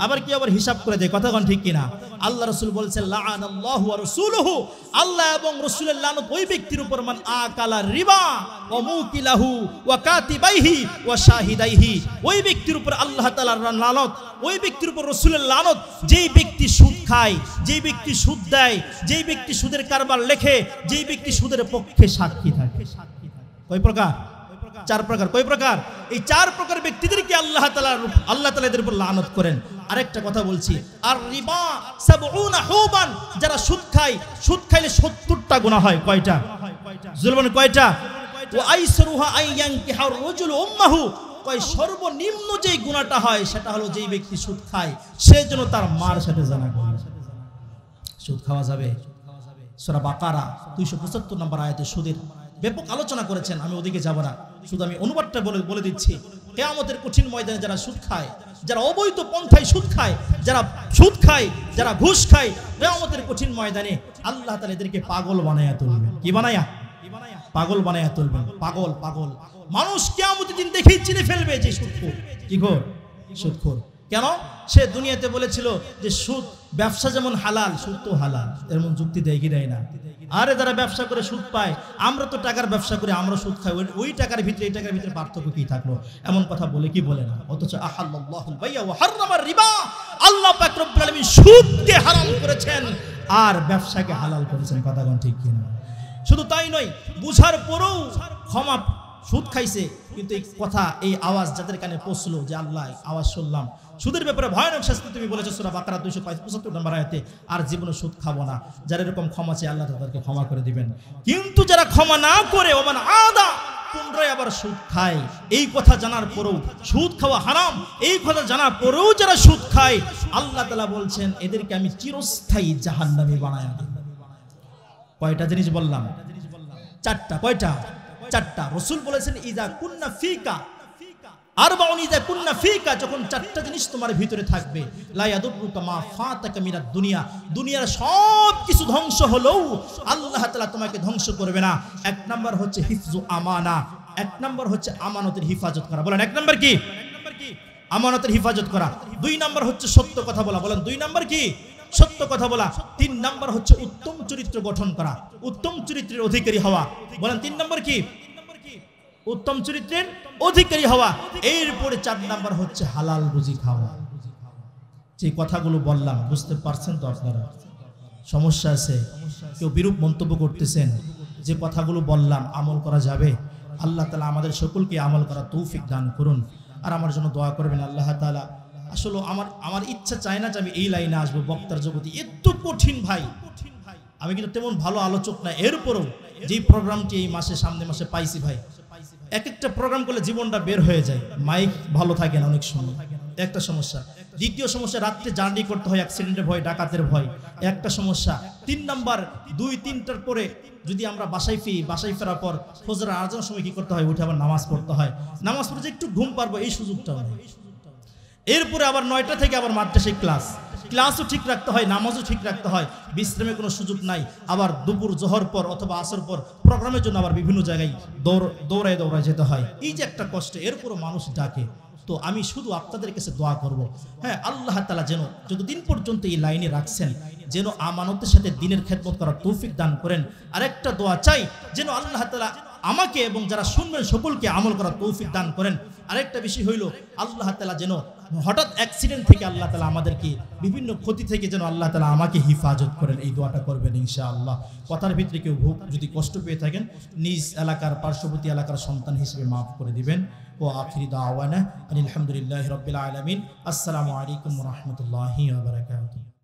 আবার কেউ আবার হিসাব করে দেয়, কথা কোন ঠিক কিনা? আল্লাহ রাসূল বলেছেন লাআনাল্লাহু ওয়া রাসূলুহু। আল্লাহ এবং রাসূলের লানত ওই ব্যক্তির উপর মান আকালা রিবা ওয়া মুকিলাহু ওয়া কাতিবাইহি ওয়া শাহিদাইহি। ওই ব্যক্তির উপর আল্লাহ তাআলার লানত, ওই ব্যক্তির উপর রাসূলের লানত যেই ব্যক্তি সুদ খায়, যেই ব্যক্তি সুদ দেয়, যেই ব্যক্তি সুদের কারবার লেখে, যেই ব্যক্তি সুদের পক্ষে সাক্ষী থাকে। কয় প্রকার? 4 প্রকার। কয় প্রকার? এই 4 প্রকার ব্যক্তিদেরকে আল্লাহ তাআলা এদের উপর লানত করেন। আরেকটা কথা বলছি, আর রিবা 70 হুবান। যারা সুদ খায়, সুদ খাইলে 70টা গুনাহ হয়। কয়টা? জুলমান কয়টা? ওয়া আইসরুহা আইয়ানকিহা রাজুলু উম্মাহু। কয় সর্বনিম্ন যেই গুনাহটা হয় সেটা হলো যেই ব্যক্তি সুদ খায় সে যেন তার মার সাথে জানা করে। সুদ খাওয়া যাবে? সূরা বাকারা 275 নম্বর আয়াতে সুদের ব্যাপক আলোচনা করেছেন। আমি ওদিকে যাব না, শুধু আমি অনুবাদটা বলে দিচ্ছি। কিয়ামতের কঠিন ময়দানে যারা সুদ খায়, যারা অবৈধ পন্থায় সুদ খায়, যারা সুদ খায়, যারা ঘুষ খায়, কিয়ামতের কঠিন ময়দানে আল্লাহ তাআলা এদেরকে পাগল বানায়া তুলবেন। কি বানায়া? পাগল বানায়া তুলবেন। পাগল পাগল মানুষ কিয়ামতের দিন দেখেই চিনে ফেলবে যে সুদখোর। কি ঘোর? সুদখোর। কেন? সে দুনিয়াতে বলেছিল যে সুদ ব্যবসা যেমন হালাল, সুদ তো হালাল। এমন যুক্তি দেয় কি দেয় না? আরে যারা ব্যবসা করে সুদ পায়, আমরা তো টাকার ব্যবসা করি, আমরা সুদ খাই, ওই টাকার ভিতরে এই টাকার ভিতরে পার্থক্য কি থাকলো? এমন কথা বলে কি বলে না? অথচ আহাল্লাহুল বাইয়া ওয়া হাররামার রিবা। আল্লাহ পাক রব্বুল আলামিন সুদকে হারাম করেছেন আর ব্যবসাকে হালাল করেছেন। কথা কোন ঠিক কিনা? শুধু তাই নয়, বুঝার পরেও ক্ষমা, সুদ খাইছে কিন্তু এই কথা, এই আওয়াজ যাদের কানে পৌঁছলো যে আল্লাহ আওয়াজ শুনলাম, সুদের ব্যাপারে ভয়ানক শাস্তি তুমি বলেছো সূরা বাকারা 275 নম্বর আয়াতে, আর জীবনে সুদ খাবো না। যারা এরকম ক্ষমা চায় আল্লাহ তাদেরকে ক্ষমা করে দিবেন। কিন্তু যারা ক্ষমা না করে ওমান আদা, পুনরায় আবার সুদ খায়, এই কথা জানার পরেও, সুদ খাওয়া হারাম এই কথা জানার পরেও যারা সুদ খায়, আল্লাহ তাআলা বলছেন এদেরকে আমি চিরস্থায়ী জাহান্নামী বানায়া দেব। কয়টা জিনিস বললাম? 4টা। কয়টা? 4টা। রাসূল বলেছেন ইজা কুন্না ফিকা আরবাউন, ইজা কুন্না ফিকা, যখন 4টা জিনিস তোমার ভিতরে থাকবে, লা ইয়াদুরুকা মা ফাতাকা মিনাদ দুনিয়া, দুনিয়ার সব কিছু ধ্বংস হলেও আল্লাহ তাআলা তোমাকে ধ্বংস করবে না। 1 নাম্বার হচ্ছে হিফজু আমানা, 1 নাম্বার হচ্ছে আমানতের হিফাজত করা। বলেন 1 নাম্বার কি? আমানতের হিফাজত করা। 2 নাম্বার হচ্ছে সত্য কথা বলা। বলেন 2 নাম্বার কি? সত্য কথা বলা। 3 নাম্বার হচ্ছে উত্তম চরিত্র গঠন করা, উত্তম চরিত্রের অধিকারী হওয়া। বলেন 3 নাম্বার কি? উত্তম চরিত্রের অধিকারী হওয়া। এরপরে 4 নাম্বার হচ্ছে হালাল রুজি খাওয়া। যে কথাগুলো বললাম বুঝতে পারছেন তো আপনারা? সমস্যা আছে? কেউ বিরূপ মন্তব্য করতেছেন? যে কথাগুলো বললাম আমল করা যাবে? আল্লাহ তাআলা আমাদের সকলকে আমল করার তৌফিক দান করুন। আর আমার জন্য দোয়া করবেন আল্লাহ তাআলা। আসলে আমার ইচ্ছা চায় না যে আমি এই লাইনে আসবো, বক্তার জগতে এত কঠিন ভাই। আমি কিন্তু তেমন ভালো আলোচক না, এরপরও যে প্রোগ্রামটি এই মাসে, সামনে মাসে পাইছি ভাই, এক একটা প্রোগ্রাম করলে জীবনটা বের হয়ে যায়। মাইক ভালো থাকে না অনেক সময়, একটা সমস্যা। দ্বিতীয় সমস্যা, রাত্রে জার্নি করতে হয়, অ্যাক্সিডেন্টের ভয়, ডাকাতের ভয়, একটা সমস্যা। 3 নাম্বার, 2-3টার পরে যদি আমরা বাসায় ফিরি, বাসায় ফেরার পর ফজরের আজানের সময় কি করতে হয়? উঠে আবার নামাজ পড়তে হয়। নামাজ পড়ে যে একটু ঘুম পারবো এই সুযোগটাও নেই। এরপরে আবার 9টা থেকে আবার মাদ্রাসায় ক্লাসও ঠিক রাখতে হয়, নামাজও ঠিক রাখতে হয়, বিশ্রামের কোনো সুযোগ নাই। আবার দুপুর জোহর পর অথবা আসর পর প্রোগ্রামের জন্য আবার বিভিন্ন জায়গায় দৌড়ায় যেতে হয়। এই যে একটা কষ্ট, এরপরও মানুষ ডাকে। তো আমি শুধু আপনাদের কাছে দোয়া করব, হ্যাঁ, আল্লাহ তাআলা যেন যতদিন পর্যন্ত এই লাইনে রাখছেন যেন আমানতের সাথে দিনের খেদমত করার তৌফিক দান করেন। আরেকটা দোয়া চাই যেন আল্লাহ তাআলা আমাকে এবং যারা শুনবেন সকলকে আমল করার তৌফিক দান করেন। আরেকটা বিষয় হইল আল্লাহ তাআলা যেন হঠাৎ অ্যাক্সিডেন্ট থেকে আল্লাহ তাআলা আমাদেরকে বিভিন্ন ক্ষতি থেকে যেন আল্লাহ তাআলা আমাকে হিফাজত করেন, এই দোয়াটা করবেন ইনশাআল্লাহ। কথার ভিতরে কেউ যদি কষ্ট পেয়ে থাকেন নিজ এলাকার পার্শ্ববর্তী এলাকার সন্তান হিসেবে মাফ করে দিবেন। ও আখিরি দাওয়ানা আলহামদুলিল্লাহি রাব্বিল আলামিন। আসসালামু আলাইকুম ওয়া রাহমাতুল্লাহি ওয়া বারাকাতুহু।